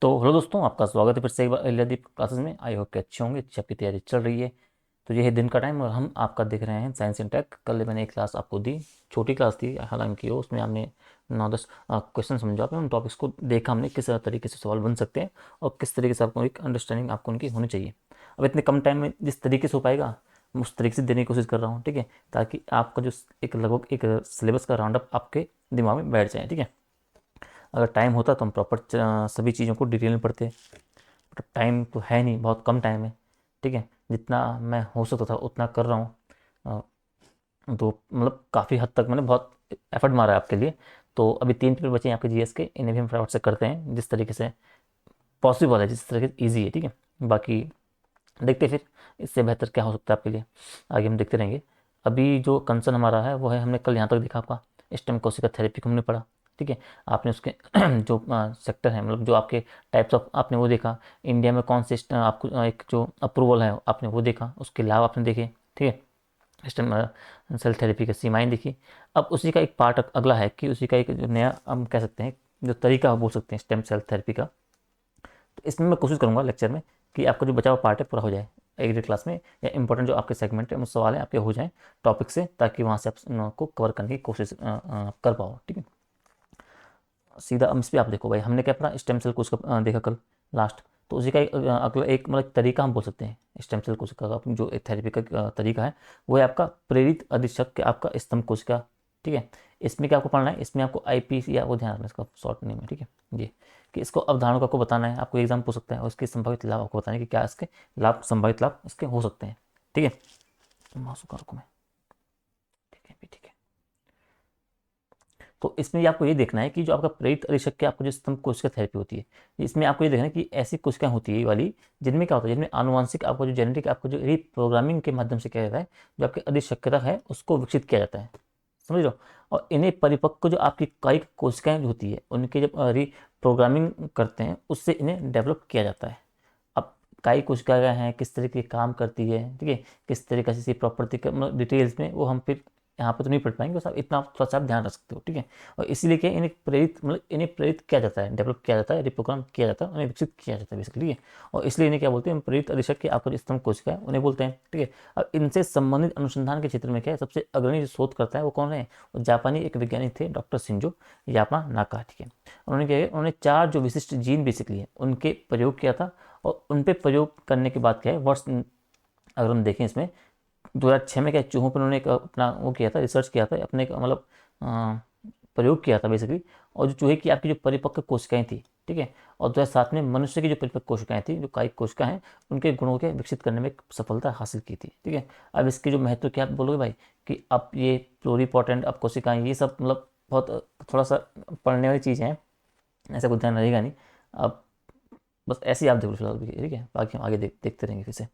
तो हेलो दोस्तों, आपका स्वागत है फिर से एक बार एलदीप क्लासेस में। आई होप कि अच्छे होंगे, अच्छी आपकी तैयारी चल रही है। तो ये है दिन का टाइम और हम आपका देख रहे हैं साइंस एंड टेक। कल मैंने एक क्लास आपको दी, छोटी क्लास थी हालांकि वो, उसमें हमने 9-10 क्वेश्चन समझा पे उन टॉपिक्स को देखा हमने किस तरीके से सवाल बन सकते हैं और किस तरीके से आपको एक अंडरस्टैंडिंग आपको उनकी होनी चाहिए। अब इतने कम टाइम में जिस तरीके से हो पाएगा मैं उस तरीके से देने की कोशिश कर रहा हूँ, ठीक है, ताकि आपका जो एक लगभग एक सिलेबस का राउंड अप आपके दिमाग में बैठ जाए, ठीक है। अगर टाइम होता तो हम प्रॉपर सभी चीज़ों को डिटेल में पढ़ते, बट टाइम तो है नहीं, बहुत कम टाइम है, ठीक है। जितना मैं हो सकता था उतना कर रहा हूँ। तो मतलब काफ़ी हद तक मैंने बहुत एफर्ट मारा है आपके लिए। तो अभी 3 पेपर बचे हैं आपके जीएस के, इन्हें भी हम फटाफट से करते हैं जिस तरीके से पॉसिबल है, जिस तरीके से ईजी है, ठीक है। बाकी देखते हैं फिर इससे बेहतर क्या हो सकता है आपके लिए, आगे हम देखते रहेंगे। अभी जो कंसर्न हमारा है वो है, हमने कल यहाँ तक देखा आपका स्टेम कोशिका थेरेपी को हमने पढ़ा, ठीक है। आपने उसके जो सेक्टर है, मतलब जो आपके टाइप्स ऑफ, आपने वो देखा। इंडिया में कौन से आपको एक जो अप्रूवल है आपने वो देखा, उसके लाभ आपने देखे, ठीक है। स्टेम सेल थेरेपी की सीमाएँ देखी। अब उसी का एक पार्ट अगला है कि उसी का एक जो नया हम कह सकते हैं जो तरीका बोल सकते हैं स्टेम सेल थेरेपी का। तो इसमें मैं कोशिश करूंगा लेक्चर में कि आपका जो बचा हुआ पार्ट है पूरा हो जाए एक डेढ़ क्लास में, या इंपॉर्टेंट जो आपके सेगमेंट है सवाल है आपके हो जाएं टॉपिक से, ताकि वहाँ से आप उनको कवर करने की कोशिश कर पाओ, ठीक है। सीधा अब इस पर आप देखो भाई, हमने क्या पढ़ा, स्टेम सेल कोशिका देखा कल लास्ट। तो उसी का एक अगला एक मतलब तरीका हम बोल सकते हैं स्टेम सेल कोशिका का जो थेरेपी का तरीका है, वो है आपका प्रेरित अधिशक के आपका स्तंभ कोशिका, ठीक है। इसमें क्या आपको पढ़ना है, इसमें आपको आईपी या वो ध्यान रखना, इसका शॉर्ट नेम है, ठीक है ये, कि इसको अवधारणों का आपको बताना है, आपको एग्जाम पूछ सकता है और इसके संभावित लाभ आपको बताने कि क्या इसके लाभ, संभावित लाभ इसके हो सकते हैं, ठीक है। मासूकार को मैं, ठीक है भी, ठीक है। तो इसमें आपको ये देखना है कि जो आपका प्रेरित अधिशक के आपको जो स्तंभ कोशिका थेरेपी होती है, इसमें आपको ये देखना है कि ऐसी कोशिकाएं होती है ये वाली, जिनमें क्या होता है, जिनमें आनुवंशिक आपको जो जेनेटिक आपको जो रीप्रोग्रामिंग के माध्यम से किया जाता है, जो आपके अधिशक्यता है उसको विकसित किया जाता है, समझ लो। और इन्हें परिपक्व जो आपकी कायिक कोशिकाएं जो होती है उनके जब रीप्रोग्रामिंग करते हैं उससे इन्हें डेवलप किया जाता है। अब कायिक कोशिकाएं हैं किस तरीके काम करती है, ठीक है, किस तरीके से प्रॉपर्टी का मतलब डिटेल्स में वो हम फिर यहाँ पे तो नहीं पढ़ पाएंगे, बस आप इतना थोड़ा सा आप ध्यान रख सकते हो, ठीक है। और इसीलिए क्या इन्हें प्रेरित मतलब इन्हें प्रेरित किया जाता है, डेवलप किया जाता है, रिप्रोग्राम किया जाता है, उन्हें विकसित किया जाता है बेसिकली, और इसलिए इन्हें क्या बोलते हैं, प्रेरित अधिशक के आपका जो स्तंभ कोशिका है उन्हें बोलते हैं, ठीक है। अब इनसे संबंधित अनुसंधान के क्षेत्र में क्या है, सबसे अग्रणी जो शोध करता है वो कौन है, वो जापानी एक वैज्ञानिक थे, डॉक्टर शिंजो यामा नाका, ठीक है। उन्होंने क्या किया, उन्होंने 4 जो विशिष्ट जीन बेसिकली है उनके प्रयोग किया था। और उन पे प्रयोग करने के बाद क्या है, वर्ष अगर हम देखें इसमें 2006 में क्या चूहों पर उन्होंने एक अपना वो किया था, रिसर्च किया था, अपने मतलब प्रयोग किया था बेसिकली। और जो चूहे की आपकी जो परिपक्व कोशिकाएं थी, ठीक है, और 2007 में मनुष्य की जो परिपक्व कोशिकाएं थी, जो कायिक कोशिका हैं, उनके गुणों के विकसित करने में सफलता हासिल की थी, ठीक है। अब इसके जो महत्व क्या आप बोलोगे भाई, कि अब ये प्लोरीपोटेंट अब कोशिकाएं ये सब मतलब बहुत थोड़ा सा पढ़ने वाली चीज़ें हैं, ऐसा कुछ ध्यान रहेगा नहीं। अब बस ऐसे ही आप देख लो फिलहाल भी, ठीक है, बाकी हम आगे देखते रहेंगे फिर से।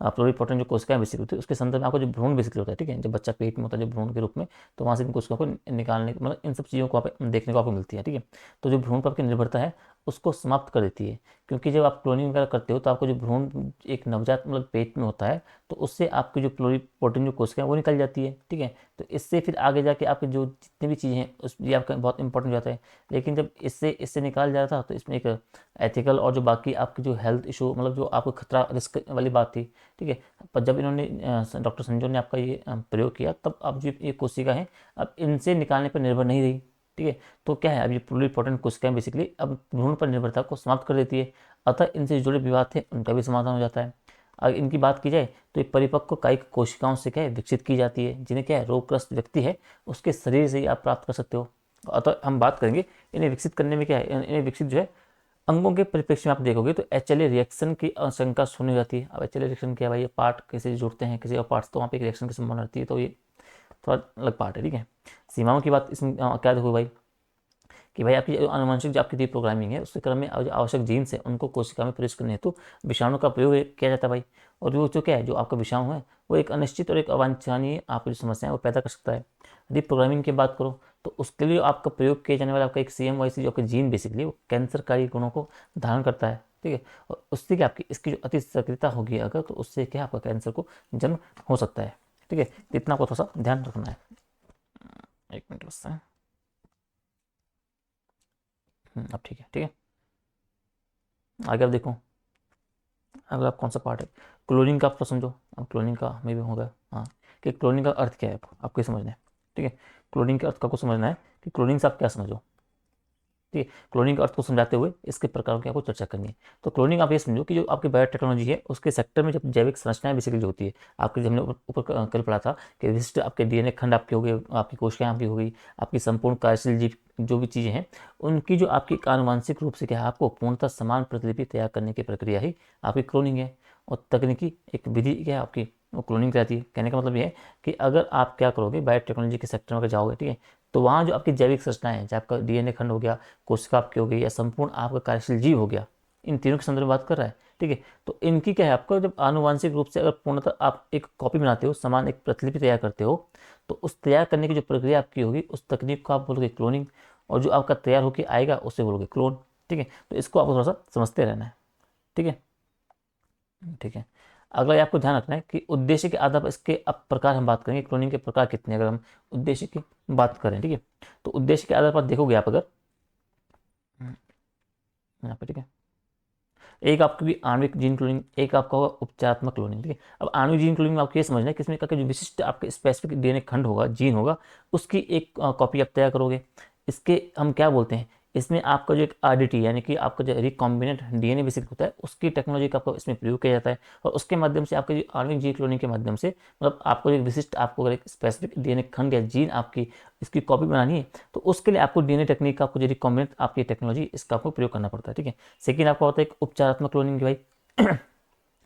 प्लोरीपोटेंट जो कोशिकाएं बेसिक होती है उसके संदर्भ में आपको जो भ्रूण बेसिकली होता है, ठीक है, जब बच्चा पेट में होता है जो भ्रूण के रूप में, तो वहाँ से इन कोशिकाओं को निकालने मतलब इन सब चीज़ों को आप देखने को आपको मिलती है, ठीक है। तो जो भ्रूण पर आपकी निर्भरता है उसको समाप्त कर देती है, क्योंकि जब आप क्लोनिंग वगैरह करते हो तो आपको जो भ्रूण एक नवजात मतलब पेट में होता है, तो उससे आपकी जो प्लोरीपोटेंट जो कोशिका है वो निकल जाती है, ठीक है। तो इससे फिर आगे जाके आपके जो जितनी भी चीज़ें हैं उस ये आपका बहुत इंपॉर्टेंट हो जाता है। लेकिन जब इससे इससे निकाल जा रहा था तो इसमें एक एथिकल और जो बाकी आपकी जो हेल्थ इशू मतलब जो आपको खतरा रिस्क वाली बात थी, ठीक है। पर जब इन्होंने डॉक्टर संजू ने आपका ये प्रयोग किया, तब अब जो ये कोशिका है अब इनसे निकालने पर निर्भर नहीं रही, ठीक है। तो क्या है, अब ये प्लूरिपोटेंट कोशिकाएं बेसिकली अब भ्रूण पर निर्भरता को समाप्त कर देती है, अतः इनसे जुड़े विवाद थे उनका भी समाधान हो जाता है। अगर इनकी बात की जाए तो ये परिपक्व कायिक कोशिकाओं से क्या है विकसित की जाती है, जिन्हें क्या है रोगग्रस्त व्यक्ति है उसके शरीर से ही आप प्राप्त कर सकते हो। अतः हम बात करेंगे इन्हें विकसित करने में क्या है, इन्हें विकसित जो है अंगों के परिप्रेक्ष्य में आप देखोगे तो एचएलए रिएक्शन की आशंका शून्य हो जाती है। अब एचएलए रिएक्शन क्या है भाई, ये पार्ट कैसे जुड़ते हैं किसी और पार्ट्स, तो वहाँ पे एक रिएक्शन की संभावना रहती है, तो ये थोड़ा अलग पार्ट है, ठीक है। सीमाओं की बात इसमें क्या देखो भाई, कि भाई आपकी जो आनुवंशिक जो आपकी रीप्रोग्रामिंग है उसके क्रम में जो आवश्यक जीन्स है उनको कोशिका में प्रवेश करने हेतु विषाणु का प्रयोग किया जाता है भाई। और वो जो क्या है, जो आपका विषाणु है वो एक अनिश्चित और एक अवांछनीय आपकी जो समस्या है वो पैदा कर सकता है। रीप्रोग्रामिंग की बात करो तो उसके लिए आपका प्रयोग किया जाने वाला आपका एक CMYC जो आपका जीन बेसिकली वो कैंसरकारी गुणों को धारण करता है, ठीक है। और उससे क्या आपकी इसकी जो अति सक्रियता होगी अगर, तो उससे क्या आपका कैंसर को जन्म हो सकता है, ठीक है। तो इतना को थोड़ा सा ध्यान रखना है। एक मिनट बस अब ठीक है, ठीक है। आगे आप देखो, अगला कौन सा पार्ट है, क्लोनिंग का आप तो समझो। अब क्लोनिंग का में भी होगा, हाँ, कि क्लोनिंग का अर्थ क्या है आपको ये समझना है। ठीक है, क्लोनिंग के अर्थ का आपको समझना है कि क्लोनिंग से आप क्या समझो। ठीक है, क्लोनिंग के अर्थ को समझाते हुए इसके प्रकारों की आपको चर्चा करनी है। तो क्लोनिंग आप ये समझो कि जो आपकी बायोटेक्नोलॉजी है उसके सेक्टर में जब जैविक संरचनाएं बेसिकली जो होती है, आपके हमने ऊपर कल पढ़ा था कि विशिष्ट आपके डीएनए खंड आपके हो गए, आपकी कोशिकाएं आपकी हो गई, आपकी संपूर्ण कार्यशील जीव जो भी चीज़ें हैं, उनकी जो आपकी आनुवांशिक रूप से क्या है, आपको पूर्णतः समान प्रतिलिपि तैयार करने की प्रक्रिया ही आपकी क्लोनिंग है। और तकनीकी एक विधि क्या है आपकी, वो क्लोनिंग रहती है। कहने का मतलब ये है कि अगर आप क्या करोगे, बायोटेक्नोलॉजी के सेक्टर में अगर जाओगे, ठीक है, तो वहाँ जो आपकी जैविक संरचनाएं हैं, चाहे आपका डीएनए खंड हो गया, कोशिका आपकी हो गई, या संपूर्ण आपका कार्यशील जीव हो गया, इन तीनों के संदर्भ में बात कर रहा है। ठीक है, तो इनकी क्या है, आपका जब आनुवांशिक रूप से अगर पूर्णतः आप एक कॉपी बनाते हो, समान एक प्रतिलिपि तैयार करते हो, तो उस तैयार करने की जो प्रक्रिया आपकी होगी, उस तकनीक को आप बोलोगे क्लोनिंग, और जो आपका तैयार होकर आएगा उसे बोलोगे क्लोन। ठीक है, तो इसको आपको थोड़ा सा समझते रहना है। ठीक है, ठीक है। अगला ये आपको ध्यान रखना है कि उद्देश्य के आधार पर इसके अब प्रकार हम बात करेंगे, क्लोनिंग के प्रकार कितने हैं, अगर हम उद्देश्य की बात करें। ठीक है, तो उद्देश्य के आधार पर देखोगे आप अगर, यहाँ पे, ठीक है, एक आपकी भी आणविक जीन क्लोनिंग, एक आपका होगा उपचारात्मक क्लोनिंग। ठीक है, अब आणविक जीन क्लोनिंग में आपको ये समझना है कि इसमें का जो विशिष्ट आपके स्पेसिफिक डीएनए खंड होगा, जीन होगा, उसकी एक कॉपी आप तैयार करोगे। इसके हम क्या बोलते हैं, इसमें आपका जो एक आरडीटी यानी कि आपका जो रिकॉम्बिनेंट डीएनए बेसिक होता है, उसकी टेक्नोलॉजी का आपको इसमें प्रयोग किया जाता है। और उसके माध्यम से आपके जो आणविक जीन क्लोनिंग के माध्यम से, मतलब आपको एक विशिष्ट, आपको अगर एक स्पेसिफिक डीएनए खंड या जीन आपकी इसकी कॉपी बनानी है, तो उसके लिए आपको डीएनए टेक्निक का, आपको जो रिकॉम्बिनेंट आपकी टेक्नोलॉजी, इसका आपको प्रयोग करना पड़ता है। ठीक है, सेकेंड आपका होता है एक उपचारात्मक क्लोनिंग, भाई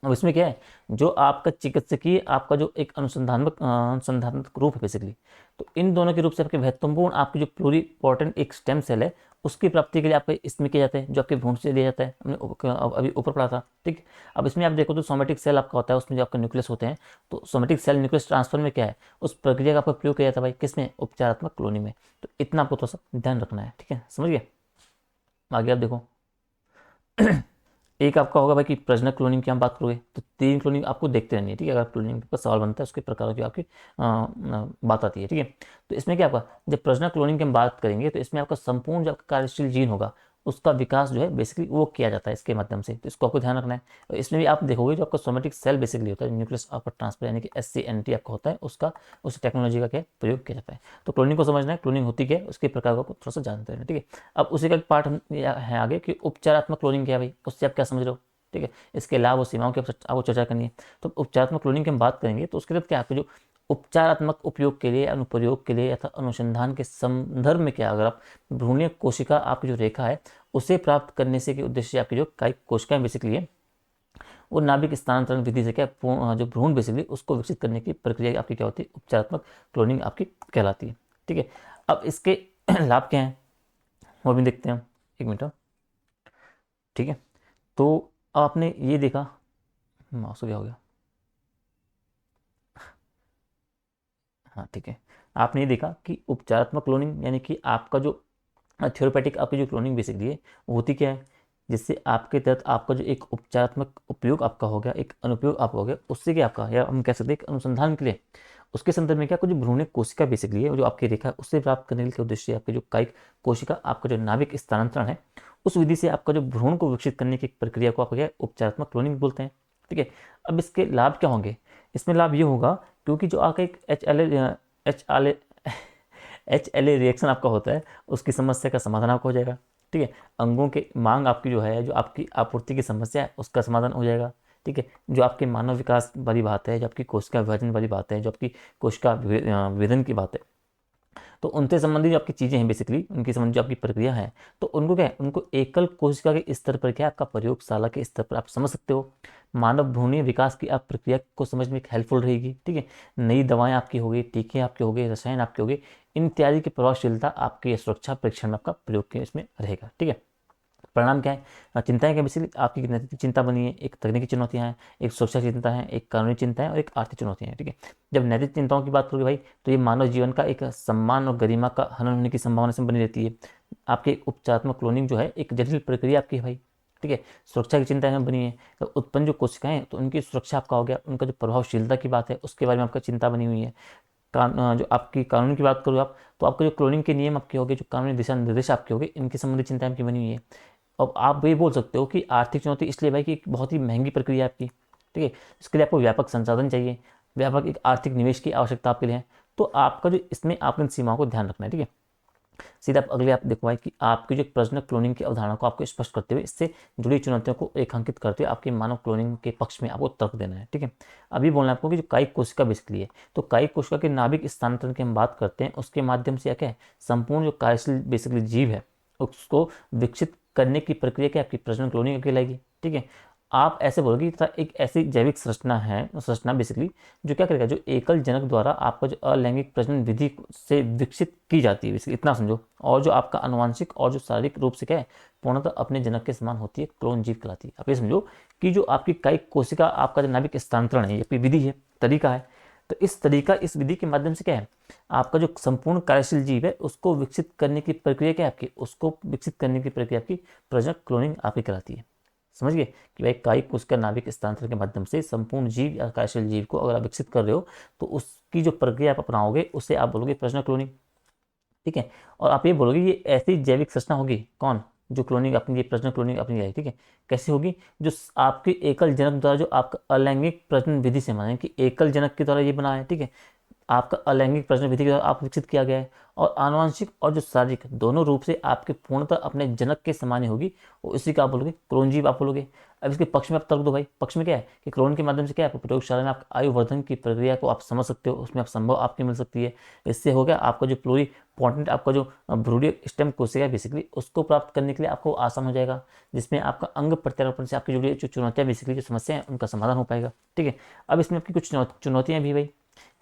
अब इसमें क्या है, जो आपका चिकित्सकीय, आपका जो एक अनुसंधात्मक रूप है बेसिकली, तो इन दोनों के रूप से आपके महत्वपूर्ण, आपकी जो प्लूरिपोटेंट एक स्टेम सेल है, उसकी प्राप्ति के लिए आपके इसमें किया जाता है, जो आपके भ्रूण से लिया जाता है, हमने अभी ऊपर पढ़ा था। ठीक, अब इसमें आप देखो तो सोमेटिक सेल आपका होता है, उसमें जो आपका न्यूक्लियस होते हैं, तो सोमेटिक सेल न्यूक्लियस ट्रांसफर में क्या है, उस प्रक्रिया का आपका प्रयोग किया जाता है भाई, किसमें, उपचारात्मक क्लोनिंग में। तो इतना आपको थोड़ा सा ध्यान रखना है। ठीक है, समझ गए। आगे आप देखो, एक आपका होगा भाई कि प्रजनक क्लोनिंग की हम बात करोगे तो तीन क्लोनिंग आपको देखते रहनी है। ठीक है, अगर क्लोनिंग पर सवाल बनता है उसके प्रकारों की आपकी बात आती है। ठीक है, तो इसमें क्या आपका, जब प्रजनक क्लोनिंग की हम बात करेंगे तो इसमें आपका संपूर्ण जो आपका कार्यशील जीन होगा, उसका विकास जो है बेसिकली वो किया जाता है इसके माध्यम से। तो इसको आपको ध्यान रखना है। और इसमें भी आप देखोगे जो आपका सोमेटिक सेल बेसिकली होता है, न्यूक्लियस आपका ट्रांसफर यानी कि SCNT आपका होता है, उसका उस टेक्नोलॉजी का क्या प्रयोग किया जाता है। तो क्लोनिंग को समझना है, क्लोनिंग होती क्या है, उसके प्रकार को थोड़ा सा जानते हैं। ठीक है, अब उसी का एक पार्ट हम है आगे कि उपचारात्मक क्लोनिंग क्या है भाई, उससे आप क्या समझ रहे हो। ठीक है, इसके लाभ और सीमाओं की आपको चर्चा करनी है। तो उपचारात्मक क्लोनिंग की हम बात करेंगे तो उसके तहत क्या आपके जो उपचारात्मक उपयोग के लिए, अनुप्रयोग के लिए, अथवा अनुसंधान के संदर्भ में क्या, अगर आप भ्रूणीय कोशिका आपकी जो रेखा है उसे प्राप्त करने से के उद्देश्य आपकी जो कायिक कोशिकाएं बेसिकली है, वो नाभिक स्थानांतरण विधि से क्या जो भ्रूण बेसिकली उसको विकसित करने की प्रक्रिया आपकी क्या होती है, उपचारात्मक क्लोनिंग आपकी कहलाती है। ठीक है, अब इसके लाभ क्या हैं वो भी देखते हैं हम, एक मिनट। ठीक है, तो आपने ये देखा, माउस हो गया, हो गया, हाँ ठीक है, आपने ये देखा कि उपचारात्मक क्लोनिंग यानी कि आपका जो थ्योरेपेटिक आपकी जो क्लोनिंग बेसिकली है वो होती क्या है, जिससे आपके तहत आपका जो एक उपचारात्मक उपयोग आपका हो गया, एक अनुपयोग आपका हो गया, उससे क्या आपका, या हम कह सकते हैं एक अनुसंधान के लिए, उसके संदर्भ में क्या कुछ भ्रूण कोशिका बेसिकली है जो आपकी रेखा है, उससे प्राप्त करने के उद्देश्य आपके जो कायिक कोशिका, आपका जो नाभिक स्थानांतरण है, उस विधि से आपका जो भ्रूण को विकसित करने की प्रक्रिया को आपका क्या है, उपचारात्मक क्लोनिंग बोलते हैं। ठीक है, अब इसके लाभ क्या होंगे, इसमें लाभ ये होगा क्योंकि जो आपका एक एच एल ए रिएक्शन आपका होता है, उसकी समस्या का समाधान आपका हो जाएगा। ठीक है, अंगों के मांग आपकी जो है, जो आपकी आपूर्ति की समस्या है उसका समाधान हो जाएगा। ठीक है, जो आपके मानव विकास वाली बात है, जो आपकी कोशिका विभाजन वाली बात है, जो आपकी कोशिका विभेदन की बात है, तो उनसे संबंधित जो आपकी चीज़ें हैं बेसिकली, उनकी संबंधित जो आपकी प्रक्रिया है, तो उनको क्या है, उनको एकल कोशिका के स्तर पर क्या है, आपका प्रयोगशाला के स्तर पर आप समझ सकते हो। मानव भ्रूणीय विकास की आप प्रक्रिया को समझने में हेल्पफुल रहेगी। ठीक है, नई दवाएं आपकी हो गई, टीके आपके हो गए, रसायन आपके हो गए, इन इत्यादि की प्रभावशीलता आपकी सुरक्षा परीक्षण में आपका प्रयोग के इसमें रहेगा। ठीक है, परिणाम क्या है, चिंताएं क्या, बेसिकली आपकी नैतिक चिंता बनी है, एक तकनीकी चुनौतियां हैं, एक सुरक्षा चिंता है, एक कानूनी चिंता है, और एक आर्थिक चुनौतियां हैं। ठीक है, जब नैतिक चिंताओं की बात करोगे भाई, तो ये मानव जीवन का एक सम्मान और गरिमा का हनन होने की संभावना से बनी रहती है। आपके उपचारात्मक क्लोनिंग जो है एक जटिल प्रक्रिया आपकी है भाई। ठीक है, सुरक्षा की चिंता में बनी है, तो उत्पन्न जो कोशिकाएं, तो उनकी सुरक्षा आपका हो गया, उनका जो प्रभावशीलता की बात है उसके बारे में आपका चिंता बनी हुई है। जो आपकी कानून की बात करो आप, तो आपके जो क्लोनिंग के नियम आपके हो गए, जो कानूनी दिशा निर्देश आपके हो गए, इनकी संबंधित चिंता आपकी बनी हुई है। अब आप ये बोल सकते हो कि आर्थिक चुनौती इसलिए भाई कि एक बहुत ही महंगी प्रक्रिया है आपकी, ठीक है, इसके लिए आपको व्यापक संसाधन चाहिए, व्यापक एक आर्थिक निवेश की आवश्यकता आपके लिए है। तो आपका जो इसमें आपको इन सीमाओं को ध्यान रखना है, ठीक है। सीधा आप अगले आप देखो भाई कि आपकी जो प्रजनन क्लोनिंग की अवधारणा को आपको स्पष्ट करते हुए इससे जुड़ी चुनौतियों को रेखांकित करते हुए आपके मानव क्लोनिंग के पक्ष में आपको तर्क देना है, ठीक है। अभी बोलना है आपको कि जो कायिक कोशिका बेसिकली है, तो कायिक कोशिका के नाभिक स्थानांतरण की हम बात करते हैं, उसके माध्यम से क्या है, संपूर्ण जो कार्यशील बेसिकली जीव है उसको विकसित करने की प्रक्रिया क्या आपकी प्रजनन क्लोनिंग कहलाएगी, ठीक है। आप ऐसे बोलोगे कि एक ऐसी जैविक संरचना बेसिकली जो क्या करेगा, जो एकल जनक द्वारा आपका जो अलैंगिक प्रजनन विधि से विकसित की जाती है बेसिकली, इतना समझो, और जो आपका आनुवांशिक और जो शारीरिक रूप से क्या है पूर्णतः अपने जनक के समान होती है, क्लोन जीव कहलाती है। आप ये समझो कि जो आपकी कायिक कोशिका आपका जो नाभिक स्थानांतरण है, ये विधि है, तरीका है, तो इस विधि के माध्यम से क्या है आपका जो संपूर्ण कार्यशील जीव है उसको विकसित करने की प्रक्रिया क्या है आपकी, उसको विकसित करने की प्रक्रिया आपकी प्रजनन क्लोनिंग आपकी कहलाती है। समझ गए कि भाई कायिक कोशिका नाभिक स्थानांतरण के माध्यम से संपूर्ण जीव या कार्यशील जीव को अगर आप विकसित कर रहे हो तो उसकी जो प्रक्रिया आप अपनाओगे उसे आप बोलोगे प्रजनन क्लोनिंग, ठीक है। और आप ये बोलोगे ये ऐसी जैविक संरचना होगी, कौन, जो क्लोनिंग अपनी ये प्रजनन क्लोनिंग अपनी जाएगी, ठीक है। कैसे होगी, जो आपके एकल जनक द्वारा जो आपका अलैंगिक प्रजनन विधि से माने कि एकल जनक के द्वारा ये बना है, ठीक है, आपका अलैंगिक प्रजनन विधि के द्वारा आप विकसित किया गया है, और आनुवंशिक और जो शारीरिक दोनों रूप से आपके पूर्णतः अपने जनक के समान ही होगी, और इसी का आप बोलोगे क्लोन जीव आप बोलोगे। अब इसके पक्ष में आप तर्क दो भाई, पक्ष में क्या है कि क्लोन के माध्यम से क्या है प्रयोगशाला में आप आयुवर्धन की प्रक्रिया को आप समझ सकते हो, उसमें आप संभव आपकी मिल सकती है। इससे हो गया आपका जो प्लूरीपोटेंट आपका जो भ्रूणीय स्टेम कोशिका है बेसिकली उसको प्राप्त करने के लिए आपको आसान हो जाएगा, जिसमें आपका अंग प्रत्यारोपण से आपकी जुड़ी जो चुनौतियाँ बेसिकली जो समस्या है उनका समाधान हो पाएगा, ठीक है। अब इसमें आपकी कुछ चुनौतियाँ भी भाई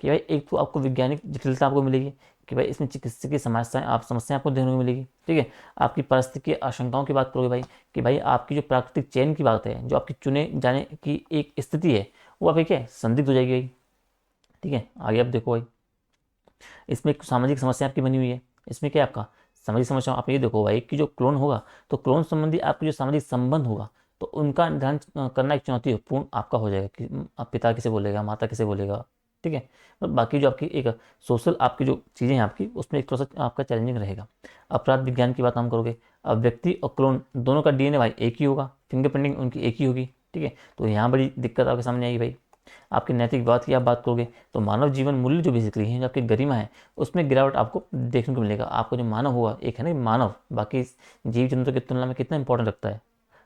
कि भाई एक तो आपको वैज्ञानिक जटिलता आपको मिलेगी कि भाई इसमें चिकित्सकीय समस्याएं आपको देखने को मिलेगी, ठीक है। आपकी पारिस्थितिकीय आशंकाओं की बात करोगे भाई कि भाई आपकी जो प्राकृतिक चयन की बात है, जो आपकी चुने जाने की एक स्थिति है वो आपकी क्या है संदिग्ध हो जाएगी भाई, ठीक है। आगे आप देखो भाई इसमें एक सामाजिक समस्या आपकी बनी हुई है, इसमें क्या आपका सामाजिक समस्या, आप ये देखो भाई कि जो क्लोन होगा तो क्लोन संबंधी आपके जो सामाजिक संबंध होगा तो उनका निर्धारण करना एक चुनौतीपूर्ण आपका हो जाएगा कि आप पिता किसे बोलेगा, माता किसे बोलेगा, ठीक है। तो बाकी जो आपकी एक सोशल आपकी जो चीज़ें हैं आपकी उसमें एक थोड़ा सा आपका चैलेंजिंग रहेगा। अपराध विज्ञान की बात हम करोगे, अब व्यक्ति और क्लोन दोनों का डीएनए भाई एक ही होगा, फिंगरप्रिंटिंग उनकी एक ही होगी, ठीक है। तो यहाँ बड़ी दिक्कत आपके सामने आएगी भाई। आपकी नैतिक बात की आप बात करोगे तो मानव जीवन मूल्य जो बेसिकली है, जो आपकी गरिमा है, उसमें गिरावट आपको देखने को मिलेगा। आपको जो मानव होगा, एक है ना मानव, बाकी जीव जंतु की तुलना में कितना इंपॉर्टेंट रखता है।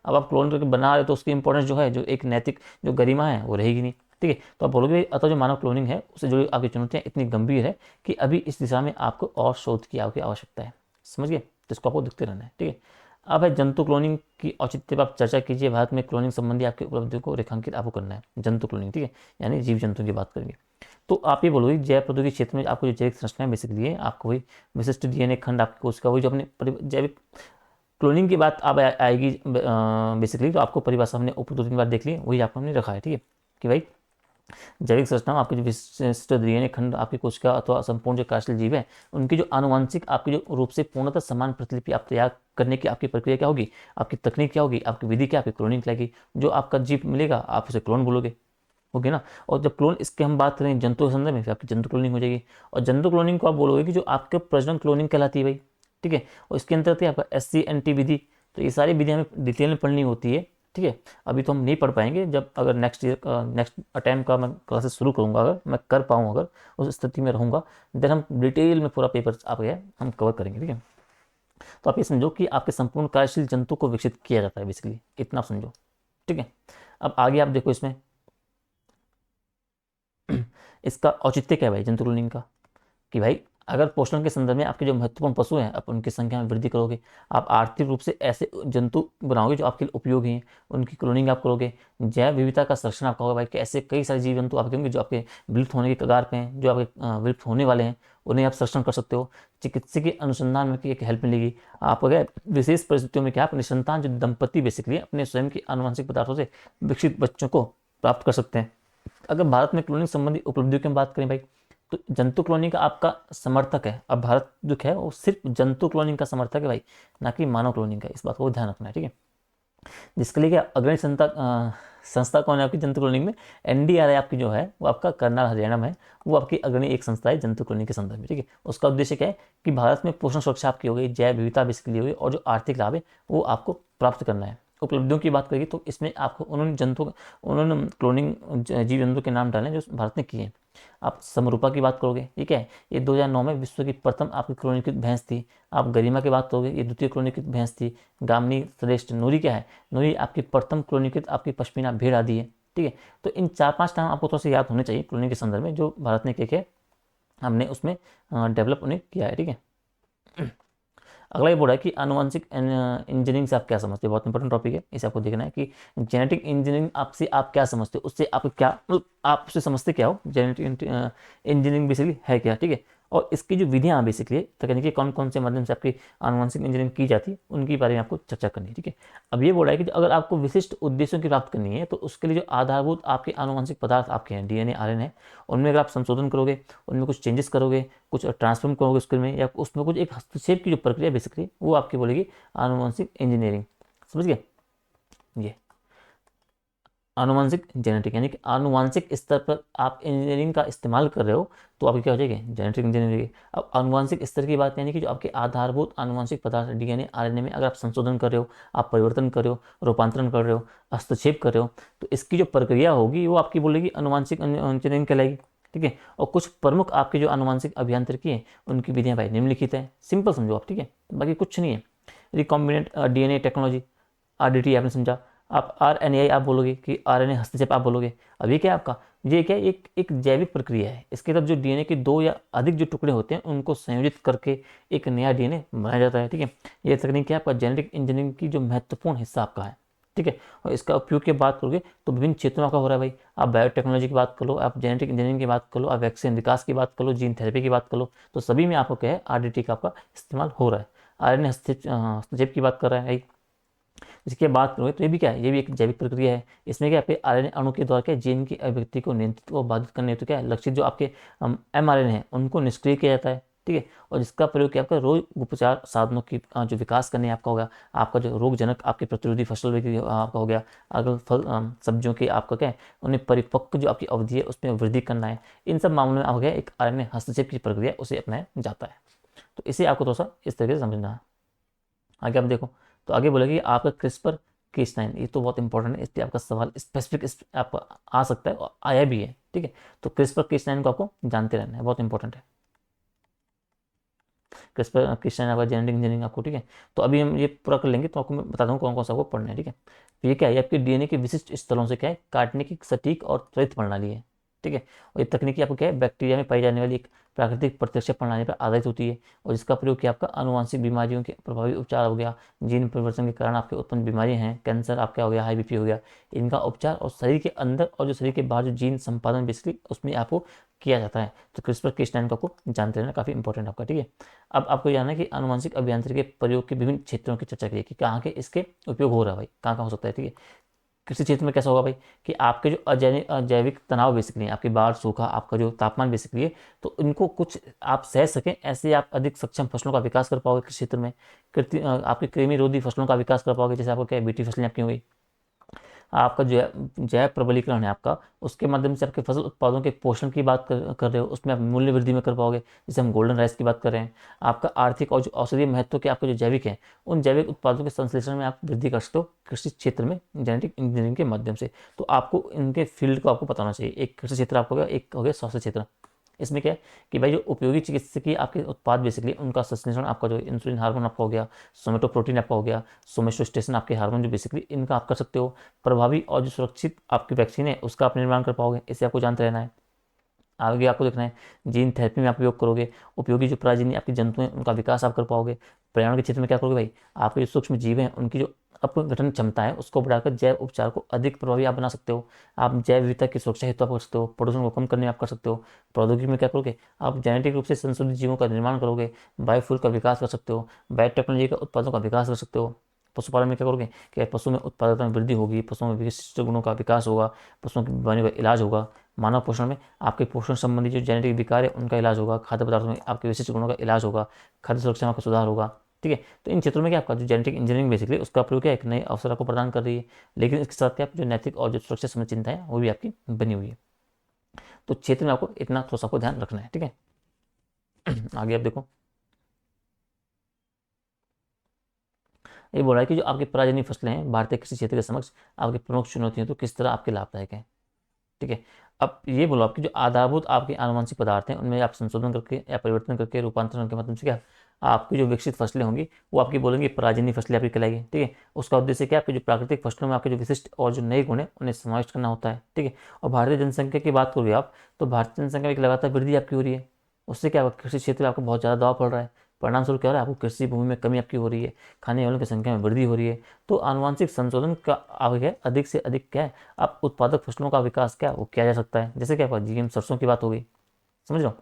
अब आप क्लोन करके बना रहे हो तो उसकी इंपॉर्टेंस जो है, जो एक नैतिक जो गरिमा है वो रहेगी नहीं, ठीक है। तो आप बोलोगे अतः जो मानव क्लोनिंग है उससे जुड़ी आपकी चुनौतियाँ इतनी गंभीर है कि अभी इस दिशा में आपको और शोध की आपकी आवश्यकता है, समझ गए। तो इसको आपको देखते रहना है, ठीक है। अब है जंतु क्लोनिंग की औचित्य पर आप चर्चा कीजिए। भारत में क्लोनिंग संबंधी आपकी उपलब्धियों को रेखांकित आपको करना है, जंतु क्लोनिंग, ठीक है, यानी जीव जंतु की बात करेंगे। तो आप ये बोलोगे जैव प्रौद्योगिकी क्षेत्र में आपको जो जैविक संरचना बेसिकली है, आपको वही विशिष्ट डीएनए खंड आपकी कोशिका वही जो अपने जैविक क्लोनिंग की बात अब आएगी बेसिकली, तो आपको परिभाषा हमने ऊपर 2-3 बार देख ली, वही आपको हमने रखा है, ठीक है, कि भाई जैविक संरचना आपकी जो विशिष्ट डीएनए खंड आपकी कोशिका अथवा संपूर्ण जो कार्यशील जीव है उनकी जो आनुवंशिक आपकी जो रूप से पूर्णतः समान प्रतिलिपि आप तैयार करने की आपकी प्रक्रिया क्या होगी, आपकी तकनीक क्या होगी, आपकी विधि क्या, आपकी क्लोनिंग कहलाएगी। जो आपका जीव मिलेगा आप उसे क्लोन बोलोगे, होगी ना। और जब क्लोन इसके हम बात करें जंतु के संदर्भ में, फिर आपकी जंतु क्लोनिंग हो जाएगी। और जंतु क्लोनिंग को आप बोलोगे कि जो आपके प्रजनन क्लोनिंग कहलाती है भाई, ठीक है। और इसके अंतर्गत है आपका SCNT विधि। तो ये सारी विधि हमें डिटेल में पढ़नी होती है, ठीक है। अभी तो हम नहीं पढ़ पाएंगे, जब अगर नेक्स्ट अटैम्प्ट का मैं क्लासेस शुरू करूँगा, अगर मैं कर पाऊँ, अगर उस स्थिति में रहूँगा, देन हम डिटेल में पूरा पेपर आप गया हम कवर करेंगे, ठीक है। तो आप ये समझो कि आपके संपूर्ण कार्यशील जंतु को विकसित किया जाता है बेसिकली, इतना आप समझो, ठीक है। अब आगे आप देखो इसमें इसका औचित्य क्या है भाई जंतु क्लोनिंग का, कि भाई अगर पोषण के संदर्भ में आपके जो महत्वपूर्ण पशु हैं आप उनकी संख्या में वृद्धि करोगे, आप आर्थिक रूप से ऐसे जंतु बनाओगे जो आपके लिए उपयोगी हैं, उनकी क्लोनिंग आप करोगे। जैव विविधता का संरक्षण आपका होगा भाई, कि ऐसे कई सारे जीव जंतु आपके होंगे जो आपके विलुप्त होने के कगार पे हैं, जो आपके विलुप्त होने वाले हैं, उन्हें आप संरक्षण कर सकते हो। चिकित्सकीय अनुसंधान में एक हेल्प मिलेगी। आप अगर विशेष परिस्थितियों में क्या आप निसंतान जो दंपति बेसिकली अपने स्वयं के आनुवंशिक पदार्थों से विकसित बच्चों को प्राप्त कर सकते हैं। अगर भारत में क्लोनिंग संबंधी उपलब्धियों की हम बात करें भाई, तो जंतु क्लोनिंग का आपका समर्थक है। अब भारत जो है वो सिर्फ जंतु क्लोनिंग का समर्थक है भाई, ना कि मानव क्लोनिंग का। इस बात को ध्यान रखना है, ठीक है। जिसके लिए क्या अग्रणी संस्था कौन है आपकी जंतु क्लोनिंग में? एनडीआरआई आपकी जो है वो आपका कर्नाल हरियाणा में है, वो आपकी अग्रणी एक संस्था है जंतु क्लोनिंग के संदर्भ में, ठीक है। उसका उद्देश्य क्या है कि भारत में पोषण सुरक्षा आपकी हो गई, जैव विविधता बेसिकली हो गई, और जो आर्थिक लाभ है वो आपको प्राप्त करना है। उपलब्धियों की बात करेगी तो इसमें आपको उन्होंने क्लोनिंग जीव जंतु के नाम डाले जो भारत ने किए हैं। आप समरूपा की बात करोगे, ये क्या है? ये 2009 में विश्व की प्रथम आपकी क्लोनीकृत भैंस थी। आप गरिमा की बात करोगे, ये द्वितीय क्लोनीकृत भैंस थी। गामनी श्रेष्ठ नूरी क्या है? नूरी आपकी प्रथम क्लोनीकृत आपकी पश्मीना भेड़ आदि है, ठीक है। तो इन 4-5 नाम आपको थोड़ा सा याद होने चाहिए क्लोनिंग के संदर्भ में, जो भारत ने क्या हमने उसमें डेवलप उन्हें किया है, ठीक है। अगला ये बोल रहा है कि आनुवंशिक इंजीनियरिंग से आप क्या समझते हो? बहुत इंपॉर्टेंट टॉपिक है, इसे आपको देखना है कि जेनेटिक इंजीनियरिंग आपसे आप क्या समझते हो, उससे आप क्या मतलब आप उससे समझते क्या हो, जेनेटिक इंजीनियरिंग बेसिकली है क्या, ठीक है। और इसकी जो विधियाँ बेसिकली तकनीकी कौन कौन से माध्यम से आपकी आनुवंशिक इंजीनियरिंग की जाती है, उनके बारे में आपको चर्चा करनी है, ठीक है। अब ये बोल रहा है कि अगर आपको विशिष्ट उद्देश्यों की प्राप्त करनी है तो उसके लिए जो आधारभूत आपके आनुवंशिक पदार्थ आपके हैं, डीएनए आरएनए, उनमें अगर आप संशोधन करोगे, उनमें कुछ चेंजेस करोगे, कुछ ट्रांसफॉर्म करोगे उसके में, या उसमें कुछ एक हस्तक्षेप की जो प्रक्रिया बेसिकली वो आपकी बोलेगी आनुवंशिक इंजीनियरिंग। समझ गए? ये आनुवंशिक जेनेटिक यानी कि आनुवंशिक स्तर पर आप इंजीनियरिंग का इस्तेमाल कर रहे हो तो आपकी क्या हो जाएगी? Genetic engineering. अब आनुवंशिक स्तर की बात यानी कि जो आपके आधारभूत आनुवंशिक पदार्थ डीएनए आरएनए में अगर आप संशोधन कर रहे हो, आप परिवर्तन कर रहे हो, रूपांतरण कर रहे हो, हस्तक्षेप कर रहे हो, तो इसकी जो प्रक्रिया होगी वो आपकी बोलेगी आनुवंशिक इंजीनियरिंग कहलाएगी, ठीक है। और कुछ प्रमुख आपके जो आनुवंशिक अभियांत्रिकी है उनकी विधियां भाई निम्नलिखित है, सिंपल समझो आप, ठीक है, बाकी कुछ नहीं है। रिकॉम्बिनेंट डीएनए टेक्नोलॉजी, आरडीटी आपने समझा। आप आरएनए आप बोलोगे कि आरएनए हस्तक्षेप आप बोलोगे। अब ये क्या है आपका? ये क्या है? एक जैविक प्रक्रिया है। इसके तहत जो डीएनए के 2 या अधिक जो टुकड़े होते हैं उनको संयोजित करके एक नया डीएनए बनाया जाता है, ठीक है। ये तकनीक क्या है आपका? जेनेटिक इंजीनियरिंग की जो महत्वपूर्ण हिस्सा आपका है, ठीक है। और इसका उपयोग की बात करोगे तो विभिन्न क्षेत्रों में आपका हो रहा है भाई। आप बायोटेक्नोलॉजी की बात कर लो, आप जेनेटिक इंजीनियरिंग की बात कर लो, आप वैक्सीन विकास की बात कर लो, जीन थेरेपी की बात कर लो, तो सभी में आपको क्या है? आरडीटी का आपका इस्तेमाल हो रहा है। आरएनए हस्तक्षेप की बात कर रहा है भाई। इसकी बात करोगे तो ये भी क्या है? ये भी एक जैविक प्रक्रिया है। इसमें क्या आपके आरएनए अणु के द्वारा क्या जीन की अभिव्यक्ति को नियंत्रित और बाधित करने हेतु क्या है? लक्षित जो आपके एमआरएनए हैं उनको निष्क्रिय किया जाता है, ठीक है। और जिसका प्रयोग क्या आपका रोग उपचार साधनों की जो विकास करने आपका होगा, आपका जो रोगजनक आपके प्रतिरोधी फसल आपका हो गया, अगर फल सब्जियों की आपका क्या है उन्हें परिपक्व जो आपकी अवधि है उसमें वृद्धि करना है, इन सब मामलों में आपका क्या एक आरएनए हस्तक्षेप की प्रक्रिया उसे अपनाया जाता है। तो इसे आपको थोड़ा सा इस तरीके से समझना है। आगे आप देखो तो आगे बोलेगा कि आपका क्रिस्पर Cas9, ये तो बहुत इंपॉर्टेंट है, इस पर आपका सवाल स्पेसिफिक आपका आ सकता है और आया भी है, ठीक है। तो क्रिस्पर Cas9 को आपको जानते रहना है, बहुत इंपॉर्टेंट है। क्रिस्पर Cas9 आपका जेनेटिक इंजीनियरिंग आपको, ठीक है। तो अभी हम ये पूरा कर लेंगे तो आपको मैं बता दूँ कौन कौन सा आपको पढ़ना है, ठीक है। तो ये क्या है? ये आपके डीएनए के विशिष्ट स्थलों से क्या है काटने की सटीक और त्वरित प्रणाली है, ठीक है। और ये तकनीकी आपको क्या है? बैक्टीरिया में पाई जाने वाली एक प्राकृतिक प्रतिरक्षा प्रणाली पर आधारित होती है, और जिसका प्रयोग किया आपका आनुवांशिक बीमारियों के प्रभावी उपचार हो गया, जीन परिवर्तन के कारण आपके उत्पन्न बीमारियां हैं, कैंसर आपका हो गया, हाई बीपी हो गया, इनका उपचार और शरीर के अंदर और जो शरीर के बाहर जो जीन संपादन बेसिकली उसमें आपको किया जाता है। तो क्रिस्पर Cas9 को आपको जानते रहना काफ़ी इंपॉर्टेंट आपका, ठीक है। अब आपको जानना है कि आनुवांशिक अभियांत्रिकी के प्रयोग के विभिन्न क्षेत्रों की चर्चा करिए कि कहाँ के इसके उपयोग हो रहा है भाई, कहाँ कहाँ हो सकता है, ठीक है। कृषि क्षेत्र में कैसा होगा भाई कि आपके जो अजैविक तनाव बेसिकली आपकी बाढ़ सूखा आपका जो तापमान बेसिकली है, तो इनको कुछ आप सह सकें, ऐसे आप अधिक सक्षम फसलों का विकास कर पाओगे कृषि क्षेत्र में। आपकी कृमि रोधी फसलों का विकास कर पाओगे, जैसे आपको क्या बीटी फसलें आपकी हुई। आपका जो है जैव प्रबलीकरण है आपका, उसके माध्यम से आपके फसल उत्पादों के पोषण की बात कर रहे हो, उसमें आप मूल्य वृद्धि में कर पाओगे, जैसे हम गोल्डन राइस की बात कर रहे हैं। आपका आर्थिक और जो औषधीय महत्व के आपके जो जैविक हैं उन जैविक उत्पादों के संश्लेषण में आप वृद्धि कर सकते हो कृषि क्षेत्र में जेनेटिक इंजीनियरिंग के माध्यम से। तो आपको इनके फील्ड को आपको बताना चाहिए। एक कृषि क्षेत्र आपको हो गया, एक हो गया स्वास्थ्य क्षेत्र। इसमें क्या है कि भाई जो उपयोगी चिकित्सकीय आपके उत्पाद बेसिकली उनका संश्लेषण आपका जो इंसुलिन हार्मोन आपका हो गया, सोमेटोप्रोटीन आपका हो गया, सोमेटोस्टेशन आपके हार्मोन जो बेसिकली इनका आप कर सकते हो। प्रभावी और जो सुरक्षित आपकी वैक्सीन है उसका आप निर्माण कर पाओगे, इसे आपको जानते रहना है। आगे आपको देखना है जीन थेरेपी में आप उपयोग करोगे, उपयोगी जो पराजीवी आपके जंतु हैं उनका विकास आप कर पाओगे। पर्यावरण के क्षेत्र में क्या करोगे भाई? आपके जो सूक्ष्म जीव हैं उनकी जो अपघटन क्षमता है उसको बढ़ाकर जैव उपचार को अधिक प्रभावी आप बना सकते हो। आप जैव विविधता की सुरक्षा हेतु आप कर सकते हो, प्रदूषण को कम करने में आप कर सकते हो। प्रौद्योगिकी में क्या करोगे? आप जेनेटिक रूप से संशोधित जीवों का निर्माण करोगे, बायोफ्यूल का विकास कर सकते हो, बायोटेक्नोलॉजी का उत्पादों का विकास कर सकते हो। पशुपालन में क्या करोगे कि पशु में उत्पादकता में वृद्धि होगी, पशुओं में विशिष्ट गुणों का विकास होगा, पशुओं की बीमारियों का इलाज होगा। मानव पोषण में आपके पोषण संबंधी जो जेनेटिक विकार है उनका इलाज होगा, खाद्य पदार्थों में आपके विशिष्ट गुणों का इलाज होगा, खाद्य सुरक्षा में आपका सुधार होगा, ठीक है। तो इन क्षेत्रों में क्या आपका जो जेनेटिक इंजीनियरिंग बेसिकली उसका प्रयोग क्या एक नए अवसर आपको प्रदान कर रही है, लेकिन इसके साथ क्या जो नैतिक और जो सुरक्षा संबंधी चिंता है वो भी आपकी बनी हुई है। तो क्षेत्र में आपको इतना थोड़ा सा आपको ध्यान रखना है, ठीक है। आगे आप देखो, ये बोल रहा है कि जो आपकी पराजनीय फसलें हैं भारतीय कृषि क्षेत्र के समक्ष आपकी प्रमुख चुनौतियां तो किस तरह आपके लाभदायक है, ठीक है। अब ये बोलो आपकी जो आधारभूत आपके आनुवंशिक पदार्थ हैं उनमें आप संशोधन करके या परिवर्तन करके रूपांतरण के माध्यम से क्या आपकी जो विकसित फसलें होंगी वो आपकी बोलेंगे पराजनीय फसलें आपकी कहलाएगी, ठीक है। उसका उद्देश्य क्या आपकी जो प्राकृतिक फसलों में आपके जो विशिष्ट और जो नए गुण है उन्हें समाविष्ट करना होता है, ठीक है। और भारतीय जनसंख्या की बात करोगे आप, तो भारतीय जनसंख्या में एक लगातार वृद्धि आपकी हो रही है, उससे क्या होगा कृषि क्षेत्र में आपको बहुत ज़्यादा दबाव पड़ रहा है। परिणाम स्वरूप क्या हो रहा है, आपको कृषि भूमि में कमी आपकी हो रही है, खाने वालों की संख्या में वृद्धि हो रही है। तो आनुवांशिक संशोधन का आगे अधिक से अधिक क्या है आप उत्पादक फसलों का विकास क्या वो किया जा सकता है। जैसे क्या जीएम सरसों की बात हो गई, समझ लो।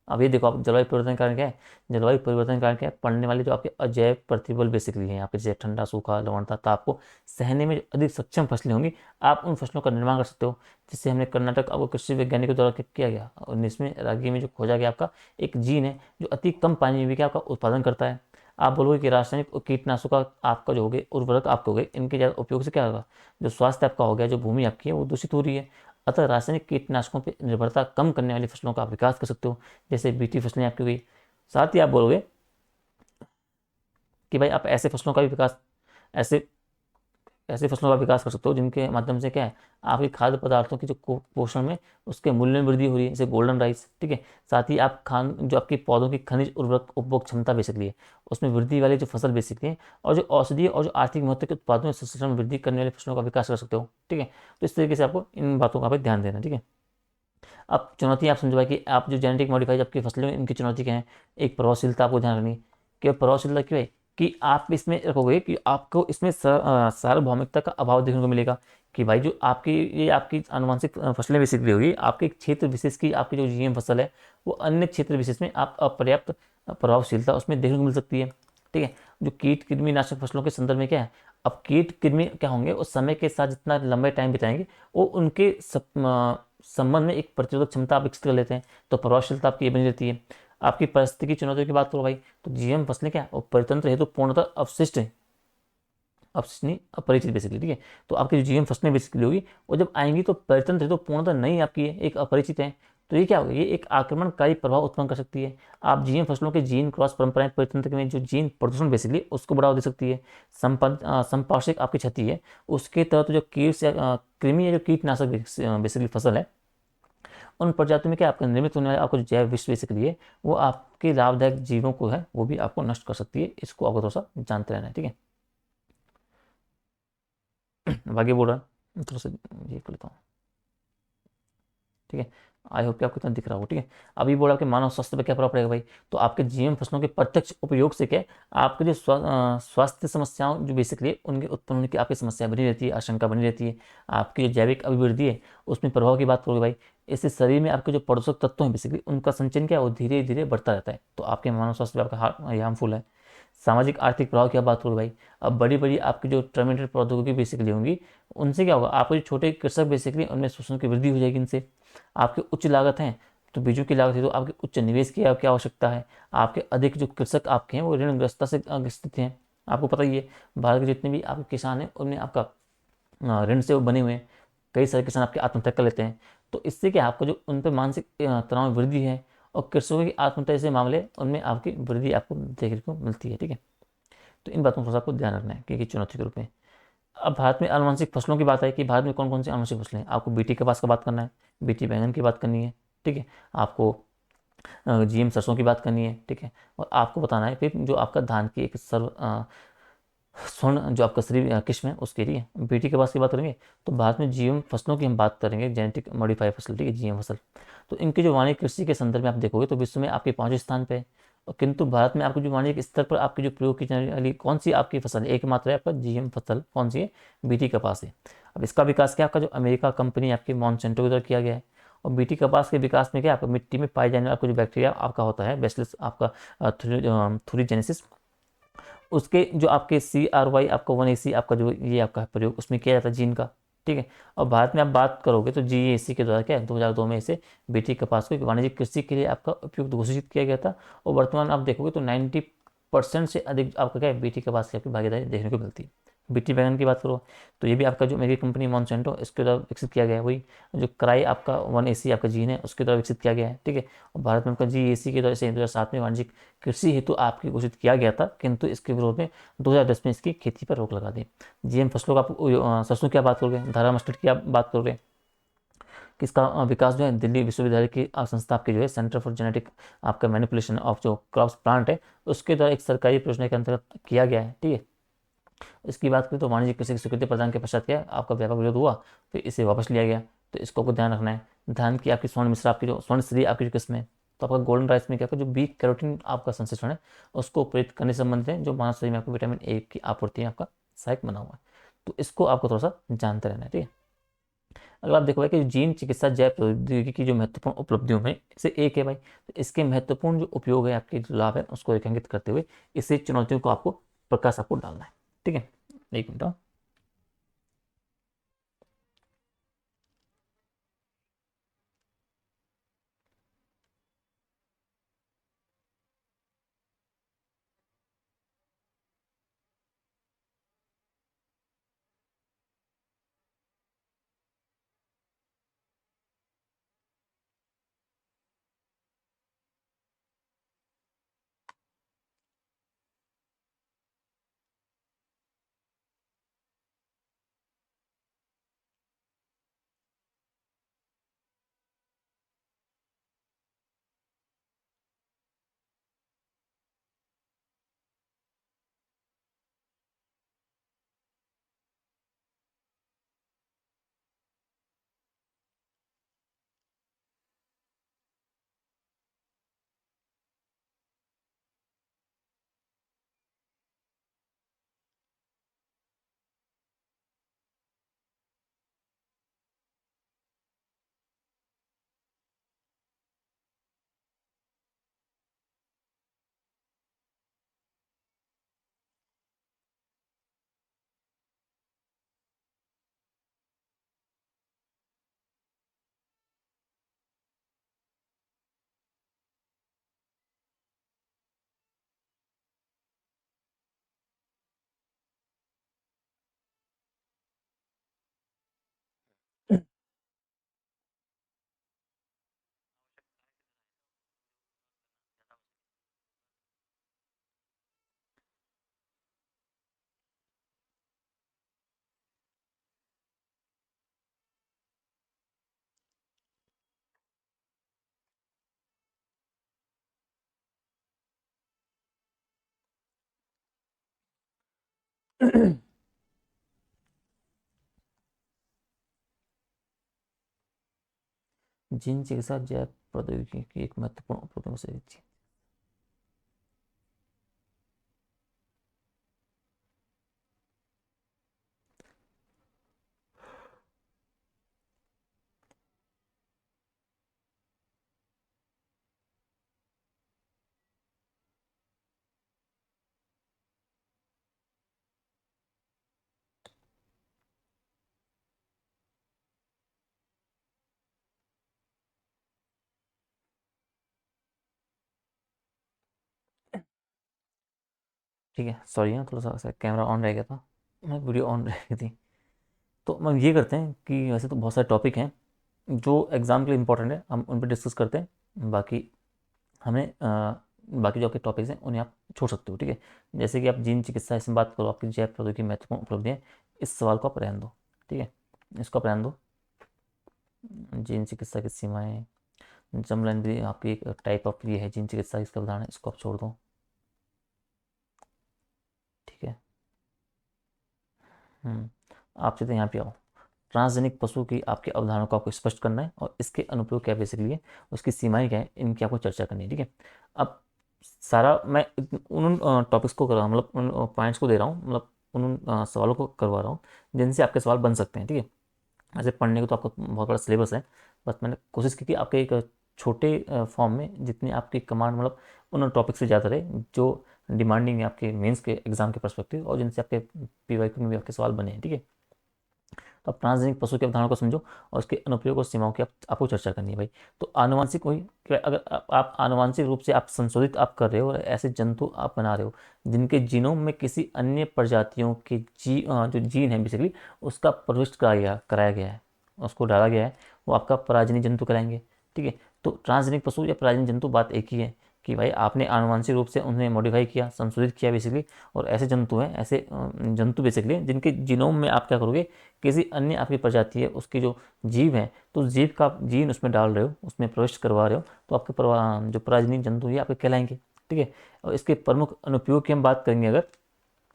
अब ये देखो आप जलवायु परिवर्तन के कारण क्या है, जलवायु परिवर्तन के कारण क्या है पड़ने वाले जो आपके अजैव प्रतिबल बेसिकली हैं यहाँ पे, जैसे ठंडा सूखा लवणता ताप को सहने में जो अधिक सक्षम फसलें होंगी आप उन फसलों का निर्माण कर सकते हो। जिससे हमने कर्नाटक आपको कृषि वैज्ञानिकों द्वारा किया गया 19वें राज्य में जो खोजा गया आपका एक जीन है जो अति कम पानी में भी क्या आपका उत्पादन करता है। आप बोलोगे कि रासायनिक कीटनाशकों का आपका जो हो गए उर्वरक आपके हो गए इनके ज़्यादा उपयोग से क्या होगा, जो स्वास्थ्य आपका हो गया, जो भूमि आपकी है वो दूषित हो रही है। अतः रासायनिक कीटनाशकों पर निर्भरता कम करने वाली फसलों का आप विकास कर सकते हो, जैसे बीटी फसलें आपकी हुई। साथ ही आप बोलोगे कि भाई आप ऐसे फसलों का भी विकास ऐसे ऐसे फसलों का विकास कर सकते हो जिनके माध्यम से क्या है आपके खाद्य पदार्थों की जो पोषण में उसके मूल्य में वृद्धि हो रही है, जैसे गोल्डन राइस, ठीक है। साथ ही आप खान जो आपकी पौधों की खनिज उर्वरक उपभोग क्षमता बेसिकली है उसमें वृद्धि वाली जो फसल बेसिकली है, और जो औषधीय और जो आर्थिक महत्व के उत्पादों में संश्लेषण में वृद्धि करने वाली फसलों का विकास कर सकते हो, ठीक है। तो इस तरीके से आपको इन बातों का भी ध्यान देना, ठीक है। अब चुनौती आप समझो भाई कि आप जो जेनेटिक मॉडिफाइड आपकी फसलें हैं इनकी चुनौती क्या है। एक प्रभावशीलता आपको ध्यान रखनी है कि प्रभावशीलता क्यों है कि आप इसमें रखोगे कि आपको इसमें सार्वभौमिकता का अभाव देखने को मिलेगा, कि भाई जो आपकी ये आपकी आनुवंशिक फसलें बेसिकली होगी आपके एक क्षेत्र विशेष की आपकी जो जीएम फसल है वो अन्य क्षेत्र विशेष में आप अपर्याप्त प्रभावशीलता उसमें देखने को मिल सकती है, ठीक है। जो कीट कृमि नाशक फसलों के संदर्भ में क्या है, अब कीट कृमि क्या होंगे उस समय के साथ जितना लंबे टाइम बिताएंगे वो उनके संबंध में एक प्रतिरोधक क्षमता आप विकसित कर लेते हैं, तो प्रभावशीलता आपकी ये बनी रहती है। आपकी पारिस्थितिकी चुनौतियों की बात करो भाई, तो जीएम फसलें क्या वो परितंत्र हेतु पूर्णतः अवशिष्ट है, अवशिष्ट नहीं अपरिचित बेसिकली, ठीक है। तो आपकी जो जीएम फसलें बेसिकली होगी वो जब आएंगी तो परितंत्र हेतु पूर्णतः नहीं आपकी है, एक अपरिचित है। तो ये क्या होगा, ये एक आक्रमणकारी प्रभाव उत्पन्न कर सकती है। आप जीएम फसलों के जीन क्रॉस परंपराएं परितंत्र में जो जीन प्रदूषण बेसिकली उसको बढ़ावा दे सकती है। संपार्श्विक आपकी क्षति है उसके तहत जो कीट या कृमि या जो कीटनाशक बेसिकली फसल है उन प्रजातियों में क्या आपका निर्मित होने वाले आपको जो जैव विश्व बेसिकली है वो आपके लाभदायक जीवों को है वो भी आपको नष्ट कर सकती है, इसको आपको थोड़ा सा जानते रहना है, ठीक है। आगे बोल रहा है थोड़ा सा ये कर लेता हूँ, ठीक है। आई होप कि आपको इतना दिख रहा हो, ठीक है। अभी बोला कि मानव स्वास्थ्य पर क्या प्रभाव पड़ेगा भाई, तो आपके जीएम फसलों के प्रत्यक्ष उपयोग से क्या आपके जो स्वास्थ्य समस्याओं जो बेसिकली उनके उत्पन्न होने की आपकी समस्या बनी रहती है, आशंका बनी रहती है। आपकी जो जैविक अभिवृद्धि है उसमें प्रभाव की बात करोगे भाई, इससे शरीर में आपके जो पोषक तत्व हैं बेसिकली उनका संचयन क्या है वो धीरे धीरे बढ़ता रहता है, तो आपके मानव स्वास्थ्य पर आपका हार्मफुल है। सामाजिक आर्थिक प्रभाव की आप बात करो भाई, अब बड़ी बड़ी आपकी जो टर्मिनेटेड प्रौद्योगिकी बेसिकली होंगी उनसे क्या होगा आपके जो छोटे कृषक बेसिकली उनमें शोषण की वृद्धि हो जाएगी इनसे। आपकी उच्च लागत है तो बीजों की लागत है तो आपके उच्च निवेश की आपकी आवश्यकता है। आपके अधिक जो कृषक आपके हैं वो ऋणग्रस्तता से ग्रसित हैं, आपको पता ही है भारत के जितने भी आपके किसान हैं उनमें आपका ऋण से वो बने हुए हैं, कई सारे किसान आपके आत्महत्या कर लेते हैं। तो इससे क्या आपको जो उन पर मानसिक तनाव में वृद्धि है और कृषकों की आत्महत्या जैसे मामले उनमें आपकी वृद्धि आपको देखने को मिलती है, ठीक है। तो इन बातों को थोड़ा सा आपको ध्यान रखना है कि चुनौती के रूप में। अब भारत में आनुवंशिक फसलों की बात है कि भारत में कौन कौन सी आनुवंशिक फसलें हैं, आपको बीटी कपास का बात करना है, बीटी बैंगन की बात करनी है, ठीक है। आपको जीएम सरसों की बात करनी है, ठीक है। और आपको बताना है फिर जो आपका धान की एक स्वर्ण जो आपका श्री किस्म है उसके लिए बीटी कपास की बात करेंगे। तो भारत में जीएम फसलों की हम बात करेंगे, जेनेटिक मॉडिफाइड फसल, ठीक है, जीएम फसल। तो इनके जो वाणिज्यिक कृषि के संदर्भ में आप देखोगे तो विश्व में आपके 5वें स्थान पे है, और किंतु भारत में आपको जो वाणिज्यिक स्तर पर आपकी जो प्रयोग की जाने वाली कौन सी आपकी फसल है एकमात्र है आपका जीएम फसल, कौन सी है, बीटी कपास है। अब इसका विकास क्या आपका जो अमेरिका कंपनी आपकी मॉन्सेंटो के द्वारा किया गया है। और बीटी कपास के विकास में क्या आपका मिट्टी में पाए जाने वाला आपको जो बैक्टीरिया आपका होता है बेसिलस आपका थ्यूरीजेनेसिस, उसके जो आपके CRY आपका 1AC आपका जो ये आपका प्रयोग उसमें किया जाता है जीन का, ठीक है। और भारत में आप बात करोगे तो GAC के द्वारा क्या है 2002 में इसे बीटी कपास को एक वाणिज्यिक कृषि के लिए आपका उपयुक्त घोषित किया गया था। और वर्तमान आप देखोगे तो परसेंट से अधिक आपका क्या है बीटी के पास की आपकी भागीदारी देखने को मिलती है। बीटी वैगन की बात करो तो ये भी आपका जो मेरी कंपनी मॉन्सेंटो इसके द्वारा विकसित किया गया है। वही जो क्राई आपका 1AC आपका जीन है उसके द्वारा विकसित किया गया है, ठीक है। और भारत में आपका GAC के द्वारा से 2007 में वाणिज्यिक कृषि हेतु आपकी घोषित किया गया था, किंतु इसके विरोध में 2010 में इसकी खेती पर रोक लगा दी। GM फसलों का सरसों की आप बात करोगे, धारा मस्टर्ड की आप बात करोगे, किसका विकास जो है दिल्ली विश्वविद्यालय की संस्था आपकी जो है सेंटर फॉर जेनेटिक आपका मैनिपुलेशन ऑफ जो क्रॉप्स प्लांट है उसके द्वारा एक सरकारी परियोजना के अंतर्गत किया गया है, ठीक है। इसकी बात करें तो वाणिज्यिक कृषि की स्वीकृति प्रदान के पश्चात क्या आपका व्यापक विरोध हुआ, फिर इसे वापस लिया गया। तो इसको आपको ध्यान रखना है। धान की आपकी स्वर्ण मिश्र आपकी जो स्वर्ण श्री आपकी जो किस्म है, तो आपका गोल्डन राइस में क्या आपका जो बी कैरोटीन आपका संश्लेषण है उसको प्रेरित करने से संबंधित है, जो मानव शरीर में आपको विटामिन 1 की आपूर्ति में आपका सहायक बना हुआ है। तो इसको आपको थोड़ा सा जानते रहना है, ठीक है। अगर आप देखोगे कि जीन चिकित्सा जैव प्रौद्योगिकी की जो महत्वपूर्ण उपलब्धियों में से एक है भाई, तो इसके महत्वपूर्ण जो उपयोग है आपके जो लाभ है उसको रेखांकित करते हुए इसे चुनौतियों को आपको प्रकाश आपको डालना है, ठीक है। एक मिनट। जीन चिकित्सा जैव प्रौद्योगिकी की एक महत्वपूर्ण उपलब्धियों में से एक थी। ठीक है, सॉरी है थोड़ा सा कैमरा ऑन रह गया था, मैं वीडियो ऑन रह गई थी। तो हम ये करते हैं कि वैसे तो बहुत सारे टॉपिक हैं जो एग्ज़ाम के लिए इंपॉर्टेंट है, हम उन पर डिस्कस करते हैं। बाकी हमें बाकी जो आपके टॉपिक्स हैं उन्हें आप छोड़ सकते हो, ठीक है। जैसे कि आप जीन चिकित्सा इसमें बात करो, आपकी जैव प्रौद्योगिकी की महत्वपूर्ण उपलब्धियाँ, इस सवाल को आप रहने दो, ठीक है। इसको आप रहने दो। जीन चिकित्सा की सीमाएँ, जर्मलैंड भी आपकी एक टाइप ऑफ ये है जीन चिकित्सा, इसका उदाहरण है, इसको आप छोड़ दो, ठीक है। आप सीधे यहाँ पे आओ। ट्रांसजेनिक पशु की आपकी अवधारणा को आपको स्पष्ट करना है और इसके अनुप्रयोग क्या बेसिकली है, उसकी सीमाएं क्या है, इनकी आपको चर्चा करनी है, ठीक है। अब सारा मैं उन टॉपिक्स को कर रहा हूँ, मतलब उन पॉइंट्स को दे रहा हूँ, मतलब उन सवालों को करवा रहा हूँ जिनसे आपके सवाल बन सकते हैं, ठीक है। ऐसे पढ़ने को तो आपका बहुत बड़ा सिलेबस है, बस मैंने कोशिश की कि आपके एक छोटे फॉर्म में जितनी आपकी कमांड मतलब उन टॉपिक से ज़्यादा रहे जो डिमांडिंग है आपके मेंस के एग्जाम के परस्पेक्टिव और जिनसे आपके PYQ में भी आपके सवाल बने हैं, ठीक है। तो आप ट्रांसजेनिक पशु की अवधारणा को समझो और उसके अनुप्रयोग और सीमाओं की आपको चर्चा करनी है भाई। तो आनुवांशिक वही कि अगर आप आनुवांशिक रूप से आप संशोधित आप कर रहे हो और ऐसे जंतु आप बना रहे हो जिनके जीनोम में किसी अन्य प्रजातियों के जो जीन है बेसिकली उसका प्रविष्ट कराया गया है, उसको डाला गया है, वो आपका पराजनी जंतु कराएंगे। ठीक है, तो ट्रांसजेनिक पशु या पराजनी जंतु बात एक ही है कि भाई आपने आनुवांशिक रूप से उन्हें मॉडिफाई किया, संशोधित किया बेसिकली, और ऐसे जंतु हैं, ऐसे जंतु बेसिकली जिनके जीनोम में आप क्या करोगे, किसी अन्य आपकी प्रजाति है उसकी जो जीव है तो उस जीव का जीन उसमें डाल रहे हो, उसमें प्रविष्ट करवा रहे हो, तो आपके जो पराजनी जंतु ये आपके कहलाएंगे। ठीक है, और इसके प्रमुख अनुप्रयोग की हम बात करेंगे, अगर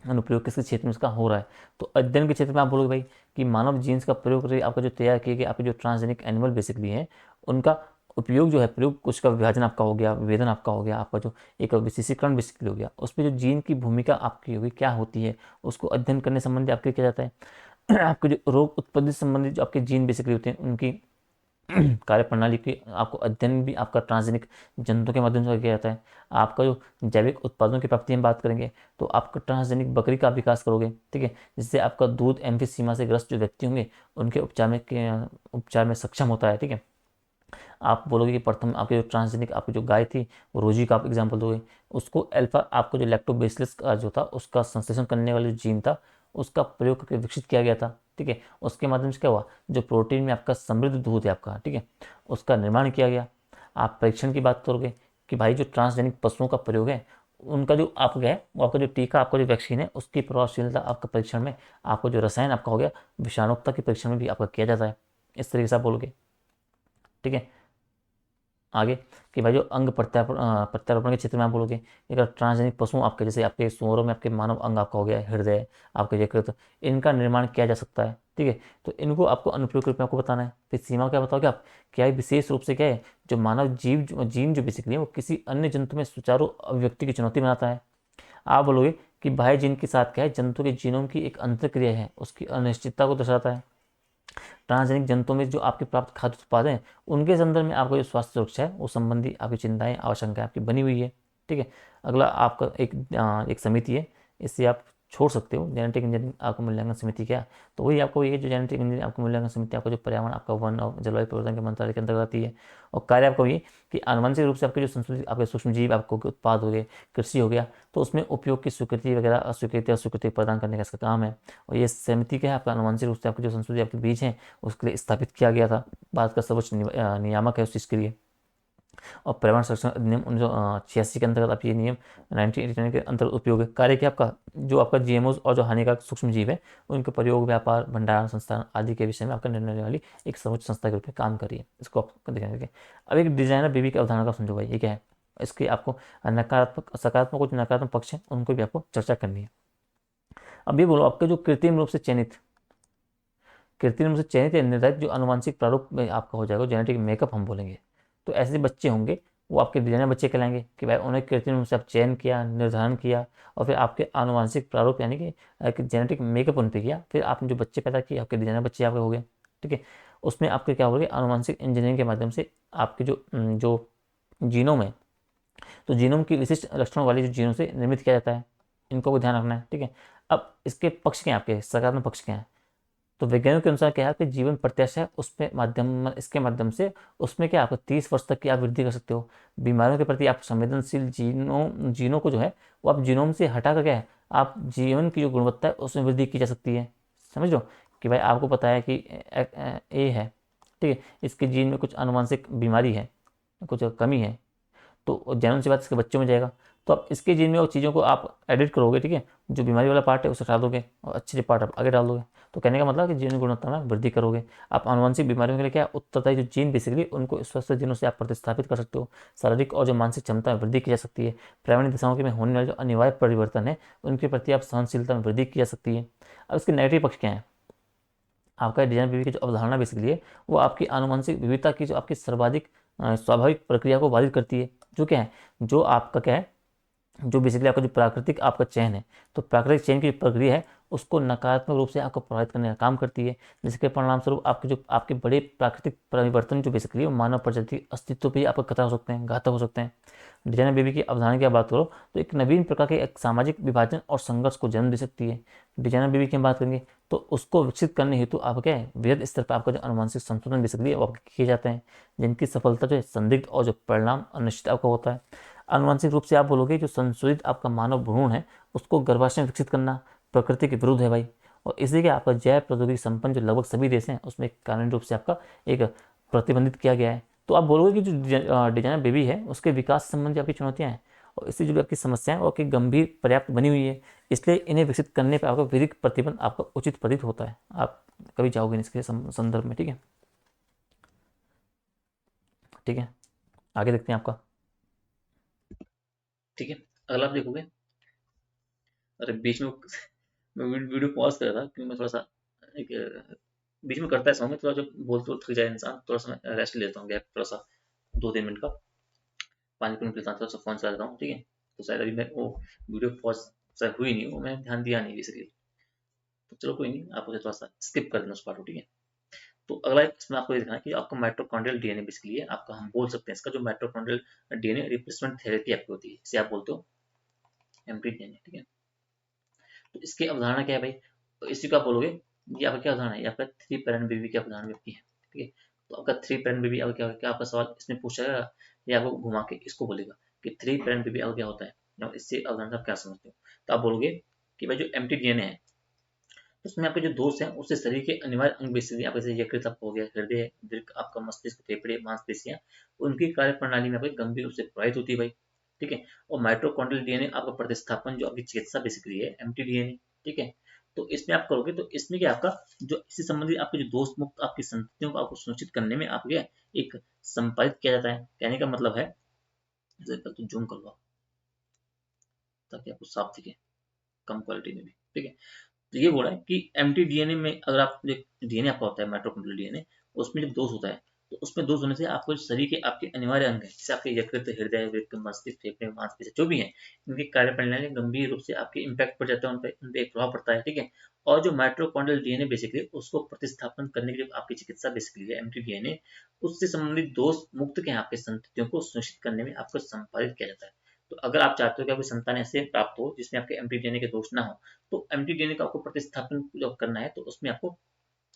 अनुप्रयोग किस क्षेत्र में इसका हो रहा है, तो अध्ययन के क्षेत्र में आप बोलोगे भाई कि मानव जीन्स का प्रयोग करके आपका जो तैयार किए गए आपके जो ट्रांसजेनिक एनिमल बेसिकली हैं उनका उपयोग जो है, प्रयोग कुछ का विभाजन आपका हो गया, विभेदन आपका हो गया, आपका जो एक विशेषीकरण बेसिकली हो गया, उसमें जो जीन की भूमिका आपकी होगी क्या होती है उसको अध्ययन करने संबंधी आपके किया जाता है। आपके जो रोग उत्पत्ति संबंधी जो आपके जीन बेसिकली होते हैं उनकी कार्य प्रणाली की आपको अध्ययन भी आपका ट्रांसजेनिक जंतु के माध्यम से किया जाता है। आपका जो जैविक उत्पादों की प्राप्ति हम बात करेंगे तो आपका ट्रांसजेनिक बकरी का विकास करोगे। ठीक है, जिससे आपका दूध एम्फीसीमा से ग्रस्त जो व्यक्ति होंगे उनके उपचार में सक्षम होता है। ठीक है, आप बोलोगे कि प्रथम आपके जो ट्रांसजेनिक आपकी जो गाय थी वो रोजी का आप एग्जाम्पल दोगे, उसको अल्फा आपको जो लैक्टोबैसिलस का जो था उसका संश्लेषण करने वाला जो जीन था उसका प्रयोग करके विकसित किया गया था। ठीक है, उसके माध्यम से क्या हुआ, जो प्रोटीन में आपका समृद्ध दूध है आपका, ठीक है, उसका निर्माण किया गया। आप परीक्षण की बात करोगे कि भाई जो ट्रांसजेनिक पशुओं का प्रयोग है उनका जो आपका है वो आपका जो टीका आपका जो वैक्सीन है उसकी प्रभावशीलता आपका परीक्षण में, आपको जो रसायन आपका हो गया विषाणुता के परीक्षण में भी आपका किया जाता है। इस तरीके से आप बोलोगे। ठीक है, आगे कि भाई जो अंग प्रत्यारोपण के क्षेत्र में आप बोलोगे, अगर ट्रांसजेनिक पशु आपके जैसे आपके सूअरों में आपके मानव अंग आपका हो गया हृदय, आपके यकृत, इनका निर्माण किया जा सकता है। ठीक है, तो इनको आपको अनुप्रयोग के रूप में आपको बताना है। फिर सीमा क्या बताओगे आप, क्या है विशेष रूप से क्या है जो मानव जीन जो बेसिकली है वो किसी अन्य जंतु में सुचारू अभिव्यक्ति की चुनौती बनाता है। आप बोलोगे कि भाई जीन के साथ क्या है, जंतु के जीनोम की एक अंतर्क्रिया है उसकी अनिश्चितता को दर्शाता है। ट्रांसजेनिक जंतुओं में जो आपके प्राप्त खाद्य उत्पाद हैं उनके संदर्भ में आपका जो स्वास्थ्य सुरक्षा है वो संबंधी आपकी चिंताएं आशंकाएं आपकी बनी हुई है। ठीक है, अगला आपका एक समिति है, इससे आप छोड़ सकते हो, जेनेटिक इंजीनियरिंग आपको मूल्यांकन समिति क्या, तो वही आपको ये जो जेनेटिक इंजीनियरिंग आपको मूल्यांकन समिति आपका जो पर्यावरण आपका वन और जलवायु परिवर्तन के मंत्रालय के अंतर्गत आती है। और कार्य आपको ये कि आनुवंशिक रूप से आपके जो संशोधित आपके सूक्ष्मजीव आपको उत्पाद हो गए, कृषि हो गया, तो उसमें उपयोग की स्वीकृति वगैरह अस्वीकृति प्रदान करने का इसका काम है। और ये समिति क्या है, आपका आनुवंशिक रूप से आपके जो संशोधित आपके बीज हैं उसके लिए स्थापित किया गया था, भारत का सर्वोच्च नियामक है उस चीज़ के लिए। और पर्यावरण संरक्षण अधिनियम 1986 के अंतर्गत आप ये नियम 1989 के अंतर्गत उपयोग है। कार्य क्या आपका जो आपका जीएमओ और जो हानिकारक सूक्ष्म जीव है उनके प्रयोग, व्यापार, भंडारण, संस्थान आदि के विषय में आपका निर्णय लेने वाली एक सर्वोच्च संस्था के रूप में काम कर रही है। इसको आपको देखना है। अब एक डिजाइनर बेबी की अवधारणा का समझो भाई, ये क्या है, इसके आपको नकारात्मक सकारात्मक कुछ नकारात्मक पक्ष हैं उनको भी आपको चर्चा करनी है। अब ये बोलो, आपके जो कृत्रिम रूप से चयनित या निर्धारित जो आनुवंशिक प्रारूप में आपका हो जाएगा, जेनेटिक मेकअप हम बोलेंगे, तो ऐसे बच्चे होंगे वो आपके डिजाइनर बच्चे कहलाएंगे कि भाई उन्हें कृत्रिम रूप से आप चयन किया, निर्धारण किया और फिर आपके आनुवंशिक प्रारूप यानी कि जेनेटिक मेकअप उन पे किया, फिर आपने जो बच्चे पैदा किए आपके डिजाइनर बच्चे आपके हो गए। ठीक है, उसमें आपके क्या हो गए, आनुवंशिक इंजीनियरिंग के माध्यम से आपके जो जीनोम है, तो जीनोम की विशिष्ट लक्षणों वाले जो जीनों से निर्मित किया जाता है, इनको भी ध्यान रखना है। ठीक है, अब इसके पक्ष क्या है, आपके सकारात्मक पक्ष क्या है, तो वैज्ञानिकों के अनुसार क्या है कि जीवन प्रत्याशा है उसमें इसके माध्यम से उसमें क्या आपको 30 वर्ष तक की आप वृद्धि कर सकते हो। बीमारियों के प्रति आप संवेदनशील जीनों को जो है वो आप जीनोम से हटा कर क्या है आप जीवन की जो गुणवत्ता है उसमें वृद्धि की जा सकती है। समझ लो कि भाई आपको पता है कि ए है, ठीक है, इसके जीन में कुछ आनुवंशिक बीमारी है, कुछ कमी है, तो जन्म से बाद इसके बच्चों में जाएगा, तो आप इसके जीन में वो चीज़ों को आप एडिट करोगे। ठीक है, जो बीमारी वाला पार्ट है उसे हटा दोगे और अच्छे पार्ट आप आगे डाल दोगे, तो कहने का मतलब कि जीन गुणवत्ता में वृद्धि करोगे। आप आनुवंशिक बीमारियों के लिए क्या उत्तरदायी जो जीन बेसिकली उनको स्वस्थ जीनों से आप प्रतिस्थापित कर सकते हो। शारीरिक और जो मानसिक क्षमता में वृद्धि की जा सकती है। पर्यावरणीय दिशाओं के में होने वाले जो अनिवार्य परिवर्तन है उनके प्रति आप सहनशीलता में वृद्धि की जा सकती है। अब इसके नेगेटिव पक्ष क्या है, आपका डिजाइन बीवी की जो अवधारणा बेसिकली है वो आपकी आनुवंशिक विविधता की जो आपकी सर्वाधिक स्वाभाविक प्रक्रिया को बाधित करती है। जो क्या है, जो आपका क्या है, जो बेसिकली आपका जो प्राकृतिक आपका चयन है, तो प्राकृतिक चयन की जो प्रक्रिया है उसको नकारात्मक रूप से आपको प्रभावित करने का काम करती है, जिसके परिणाम स्वरूप आपके बड़े प्राकृतिक परिवर्तन जो बेसिकली मानव प्रजाति के अस्तित्व पे आपका खतरा हो सकते हैं, घातक हो सकते हैं। डिजाइनर बेबी की अवधारणा की बात करो तो एक नवीन प्रकार के एक सामाजिक विभाजन और संघर्ष को जन्म दे सकती है। डिजाइनर बेबी की हम बात करेंगे तो उसको विकसित करने हेतु आप क्या है, वृहद स्तर पर आपका जो अनुवांशिक संशोधन बेसिकली वो किए जाते हैं, जिनकी सफलता जो है संदिग्ध और जो परिणाम अनिश्चित आपका होता है। आनुवंशिक रूप से आप बोलोगे जो संशोधित आपका मानव भ्रूण है उसको गर्भाशय में विकसित करना प्रकृति के विरुद्ध है भाई। और इसलिए आपका जैव प्रौद्योगिकी संपन्न जो लगभग सभी देश हैं उसमें कानूनी रूप से आपका एक प्रतिबंधित किया गया है। तो आप बोलोगे कि जो डिजाइनर बेबी है उसके विकास संबंधी आपकी चुनौतियां हैं और इससे जो आपकी समस्याएं वो आपकी गंभीर पर्याप्त बनी हुई है, इसलिए इन्हें विकसित करने पर आपका विधिक प्रतिबंध आपका उचित प्रतीत होता है। आप कभी जाओगे इसके संदर्भ में। ठीक है, ठीक है, आगे देखते हैं आपका। ठीक है, अगला आप देखोगे, अरे बीच में मैं वीडियो पॉज कर रहा था क्योंकि मैं थोड़ा सा एक बीच में करता है समय थोड़ा, जब बोलते बोलते थक जाए इंसान थोड़ा सा मैं रेस्ट ले लेता हूँ, गैप थोड़ा सा 2-3 मिनट का, 5 मिनट लेता हूँ, थोड़ा सा फोन चला लेता हूँ। ठीक है, तो शायद अभी मैं वो वीडियो पॉज शायद हुई नहीं, वो मैंने ध्यान दिया नहीं बेसिकली। तो चलो कोई नहीं, आप उसे थोड़ा सा स्किप कर देना उस पार्ट को। ठीक है, तो अगला इसमें आपको ये देखना है कि आपका माइटोकॉन्ड्रियल डीएनए बेसिकली है आपका, हम बोल सकते हैं इसका जो माइटोकॉन्ड्रियल डीएनए रिप्लेसमेंट थेरेपी आपकी होती है, इसे आप बोलते हो एमटी डीएनए। ठीक है, तो इसकी अवधारणा क्या है भाई, तो इसी को आप बोलोगे ये आपका क्या अवधारणा है, आपका थ्री पैरेंट बेबी की अवधारणा व्यक्ति है। ठीक है, तो आपका थ्री पैरेंट बेबी आपका क्या क्या आपका सवाल इसमें पूछा जाएगा या आपको घुमा के इसको बोलेगा कि थ्री पैरेंट बेबी आपका क्या होता है, और इससे अवधारणा आप क्या समझते हो। तो आप बोलोगे कि भाई जो एमटी डीएनए है उसमें आपके जो दोष हैं उससे शरीर के अनिवार्य अंग बेसिकली आप जैसे यकृत आपका हो गया, हृदय, वृक्क, आपका मस्तिष्क, फेफड़े, मांसपेशियां, उनकी कार्य प्रणाली में आपके गंभीर रूप से प्रभावित होती है भाई। ठीक है, और माइटोकॉन्ड्रियल डीएनए आपका प्रतिस्थापन जो आपकी चिकित्सा बेसिकली है एमटी डीएनए। ठीक है, तो इसमें आप करोगे तो इसमें क्या आपका जो इससे संबंधित आपके जो दोष मुक्त आपकी संततियों को आपको सुनिश्चित करने में आप क्या एक संपादित किया जाता है। कहने का मतलब है, तो जूम कर लो ताकि आपको साफ दिखे कम क्वालिटी में भी। ठीक है, तो ये बोला है कि एमटी डीएनए में अगर आप डीएनए आपका होता है माइटोकॉन्ड्रियल डीएनए, उसमें जब दोष होता है तो उसमें दोष होने से आपको शरीर के आपके अनिवार्य अंग है जैसे आपके यकृत, हृदय, वृक्क, मस्तिष्क, फेफड़े, मांसपेशियां जो भी है, इनके कार्य प्रणाली में गंभीर रूप से आपके इम्पैक्ट पड़ जाता है, उन पे एक प्रभाव पड़ता है। ठीक है, और जो माइटोकॉन्ड्रियल डीएनए बेसिकली उसको प्रतिस्थापन करने के लिए आपकी चिकित्सा बेसिकली है एमटी डीएनए, उससे संबंधित दोष मुक्त के आपके संततियों को सुनिश्चित करने में आपको संपादित किया जाता है। तो अगर आप चाहते हो कि आपकी संतान ऐसे प्राप्त हो जिसमें आपके एमटी डीएनए के दोष ना हो, तो एमटी डीएनए का आपको प्रतिस्थापन जब करना है तो उसमें आपको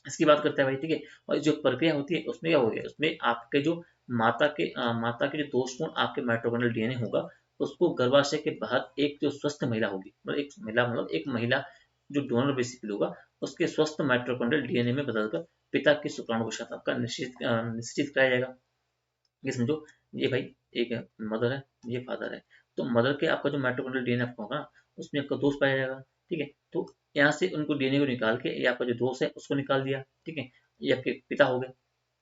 इसकी बात करता है भाई। ठीक है, और जो प्रक्रिया होती है उसमें क्या हो गया, उसमें आपके जो माता के जो दोषपूर्ण आपके माइटोकॉन्ड्रियल डीएनए होगा उसको गर्भाशय के बाहर एक जो स्वस्थ महिला होगी, मतलब एक महिला जो डोनर बेसिकली होगा उसके स्वस्थ माइटोकॉन्ड्रियल डीएनए में बदलकर पिता के शुक्राणु के साथ आपका निश्चित कराया जाएगा। ये समझो, ये भाई एक मदर है, ये फादर है, तो मदर के आपका जो माइटोकॉन्ड्रियल डीएनए आपका होगा ना उसमें आपका दोष पाया जाएगा। ठीक है, तो यहाँ से उनको डीएनए को निकाल के ये आपका जो दोष है उसको निकाल दिया। ठीक है, ये आपके पिता हो गए।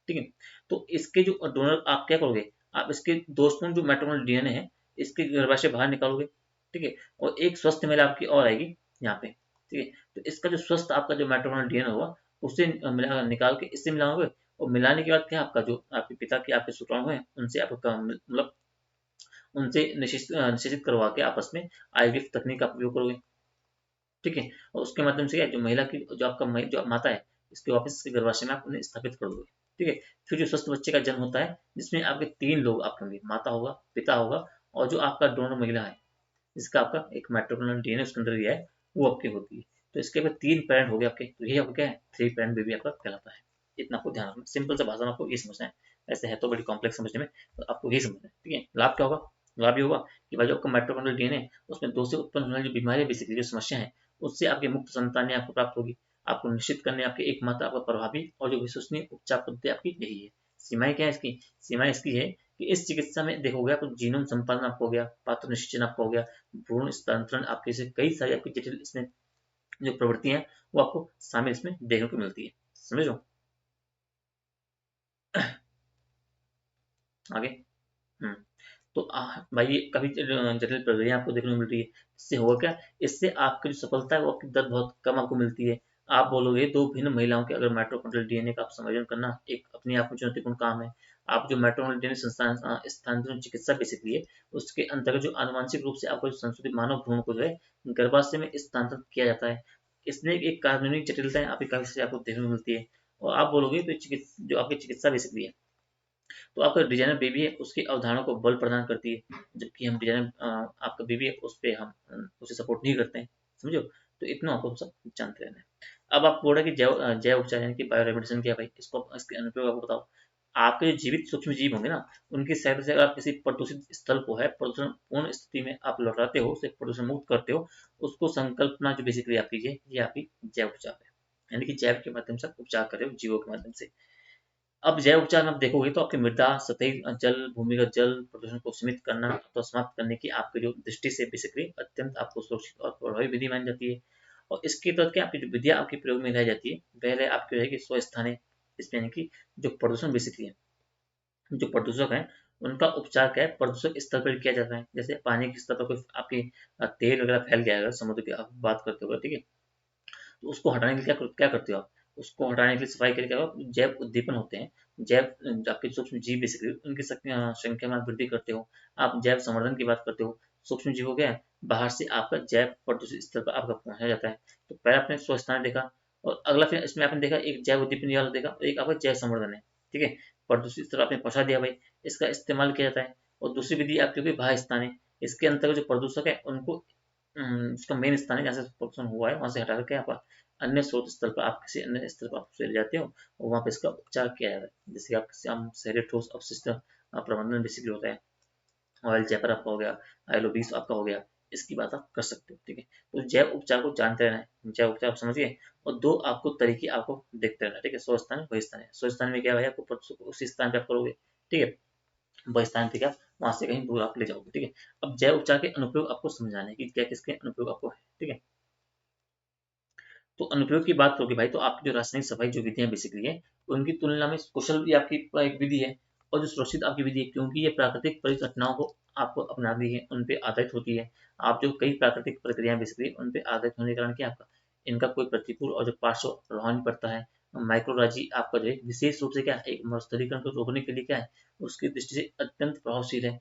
ठीक है, तो इसके जो डोनर आप क्या करोगे, आप इसके दोस्तों जो माइटोकॉन्ड्रियल डीएनए है इसके गर्भाशय बाहर निकालोगे। ठीक है, और एक स्वस्थ महिला आपकी और आएगी यहाँ पे। ठीक है, तो इसका जो स्वस्थ आपका जो माइटोकॉन्ड्रियल डीएनए होगा उसे मिला निकाल के इससे मिलाओगे, और मिलाने के बाद क्या आपका जो आपके पिता के आपके शुक्राणु हैं उनसे आपका मतलब उनसे निषेचित करवा के आपस में आईवीएफ तकनीक का उपयोग करोगे। ठीक है, और उसके माध्यम से क्या जो महिला की जो आपका जो माता है इसके वापस इसके गर्भाशय में आप उन्हें स्थापित कर दोगे। ठीक है, फिर जो स्वस्थ बच्चे का जन्म होता है जिसमें आपके 3 लोग आपके होंगे, माता होगा, पिता होगा और जो आपका डोनर महिला है जिसका आपका एक माइटोकॉन्ड्रियल डीएनए उसके अंदर दिया है वो आपकी होती है। तो इसके बाद 3 पेरेंट हो गए आपके, तो ये आपका क्या है थ्री पेरेंट बेबी आपका कहलाता है। इतना आपको ध्यान रखना, सिंपल सा भाषा में आपको ये समझना है, ऐसे है तो बड़ी कॉम्प्लेक्स समझने में, तो आपको यही समझना है। ठीक है, लाभ क्या होगा, लाभ ये होगा कि भाई जो आपका माइटोकॉन्ड्रियल डीएनए उसमें दो से उत्पन्न होने वाली जो बीमारियां बेसिकली जो समस्या है उससे आपकी मुक्त संतानें आपको प्राप्त होगी। आपको निश्चित करने आपके एकमात्र आपका प्रभावी और जो विश्वसनीय उपचार पद्धति आपकी यही है। सीमाएं क्या है इसकी, सीमाएं इसकी है कि इस चिकित्सा में देखोगे आपको जीनोम संपादन आपको हो गया, पात्र निश्चयन आपको हो गया, भ्रूण स्थानांतरण आपके से कई सारी आपकी जटिल इसमें जो प्रवृत्तियां हैं वो आपको शामिल इसमें देखने को मिलती है। समझो आगे। हम्म, तो भाई ये काफी जटिल प्रक्रिया आपको देखने को मिल रही है। इससे होगा क्या, इससे आपकी जो सफलता है वो आपकी दर बहुत कम आपको मिलती है। आप बोलोगे दो भिन्न महिलाओं के अगर माइटोकॉन्ड्रियल डीएनए का आप संयोजन करना एक अपने आप में चुनौतीपूर्ण काम है। आप जो माइटोकॉन्ड्रियल डीएनए स्थानांतरण चिकित्सा बेसिकली है उसके अंतर्गत जो आनुवांशिक रूप से आपको जो संशोधित मानव भ्रूण को जो है गर्भाशय में स्थानांतरित किया जाता है। इसमें एक कानूनी जटिलताएं आपकी काफी सारी आपको देखने को मिलती है। और आप बोलोगे तो जो आपकी चिकित्सा बेसिकली है, तो आपका डिजाइनर बेबी है उसकी अवधारणा को बल प्रदान करती है, जबकि हम डिजाइनर आपका बेबी है उस पर हम उसे सपोर्ट नहीं करते हैं, समझो। तो इतना आपको सब जानते रहना है। अब आप बोल रहे हैं कि जैव उपचार यानी कि बायोरेमेडिसिन क्या है भाई, इसको इसके अनुप्रयोग आपको बताओ। आपके जो जीवित सूक्ष्म जीव होंगे ना, उनकी सहायता से अगर आप किसी प्रदूषित स्थल को है प्रदूषण पूर्ण स्थिति में आप लौटाते हो, उसे प्रदूषण मुक्त करते हो, उसको संकल्पना जो बेसिकली आप कीजिए, ये आपकी जैव उपचार है। यानी कि जैव के माध्यम से आप उपचार कर रहे हो जीवों के माध्यम से। अब जैव उपचार में आप देखोगे तो आपकी मृदा, सतही जल, भूमिगत जल प्रदूषण को सीमित करना तो समाप्त करने की आपकी जो दृष्टि से बेसिकली अत्यंत आपको सुरक्षित और प्रभावी विधि मानी जाती है। और इसके तहत क्या आपकी जो विधियां आपके प्रयोग में लाई जाती है, पहले आपकी रहेगी स्वस्थानीय, इसमें यानी कि जो प्रदूषण बेसिकली है, जो प्रदूषक है उनका उपचार क्या है, प्रदूषक स्तर पर किया जाता है। जैसे पानी के स्तर पर कोई आपकी तेल वगैरह फैल गया अगर समुद्र की आप बात करते हो, ठीक है, तो उसको हटाने के लिए क्या करते हो आप, उसको हटाने के लिए सफाई के लिए क्या होगा, जैव उद्दीपन होते हैं। जैव आपके सूक्ष्म जीव बेसिकली उनकी संख्या में आप वृद्धि करते हो। आप जैव संवर्धन की बात करते हो, सूक्ष्म जीव हो गया, बाहर से आपका जैव प्रदूषित स्तर पर आपका पहुंचाया जाता है। तो पहले आपने स्वस्थान देखा, और अगला फिर इसमें आपने देखा एक जैव उद्दीपन वाला देखा, और एक आपका जैव संवर्धन है, ठीक है। प्रदूषित स्तर आपने पहुंचा दिया भाई, इसका इस्तेमाल किया जाता है। और दूसरी विधि आपकी होगी बाह्य स्थान है, इसके अंतर्गत जो प्रदूषक है उनको उसका मेन स्थान है जहाँ से प्रदूषण हुआ है वहां से हटा करके आप अन्य स्रोत स्थल पर, आप किसी अन्य स्थल पर आप उसे ले जाते हो और वहाँ पे इसका उपचार किया जाता है। जैसे कि आप हम शहरी ठोस अपशिष्ट प्रबंधन बेसिकली होता है, ऑयल चेपर आपका हो गया, आइलोबीस आपका हो गया, इसकी बात आप कर सकते हो, ठीक है। तो जैव उपचार को जानते रहना है, जैव उपचार आप समझिए। और दो आपको तरीके आपको देखते रहना है, ठीक है, स्वस्थान बहिस्थान है। स्वस्थान में क्या है, आपको उसी स्थान पे आप करोगे, ठीक है, बहिस्थान पे क्या वहां से कहीं दूर आप ले जाओगे, ठीक है। अब जैव उपचार के अनुप्रयोग आपको समझाने की क्या किसके अनुप्रयोग आपको है, ठीक है। तो अनुप्रयोग की बात करोगे भाई, तो आपकी जो रासायनिक सफाई जो विधियां बेसिकली है, उनकी तुलना में कुशल भी आपकी एक विधि है, और जो सुरक्षित आपकी विधि है, क्योंकि ये प्राकृतिक परिघटनाओं को आपको अपना दी है, उन पे आधारित होती है। आप जो कई प्राकृतिक प्रक्रियाएं बेसिकली उन पे आधारित होने के कारण क्या आपका इनका कोई प्रतिकूल और जो पार्श्व प्रभाव नहीं पड़ता है। माइक्रोलॉजी आपका जो है विशेष रूप से क्या है, एक मरुस्थलीकरण को रोकने के लिए क्या है, उसकी दृष्टि से अत्यंत प्रभावशील है,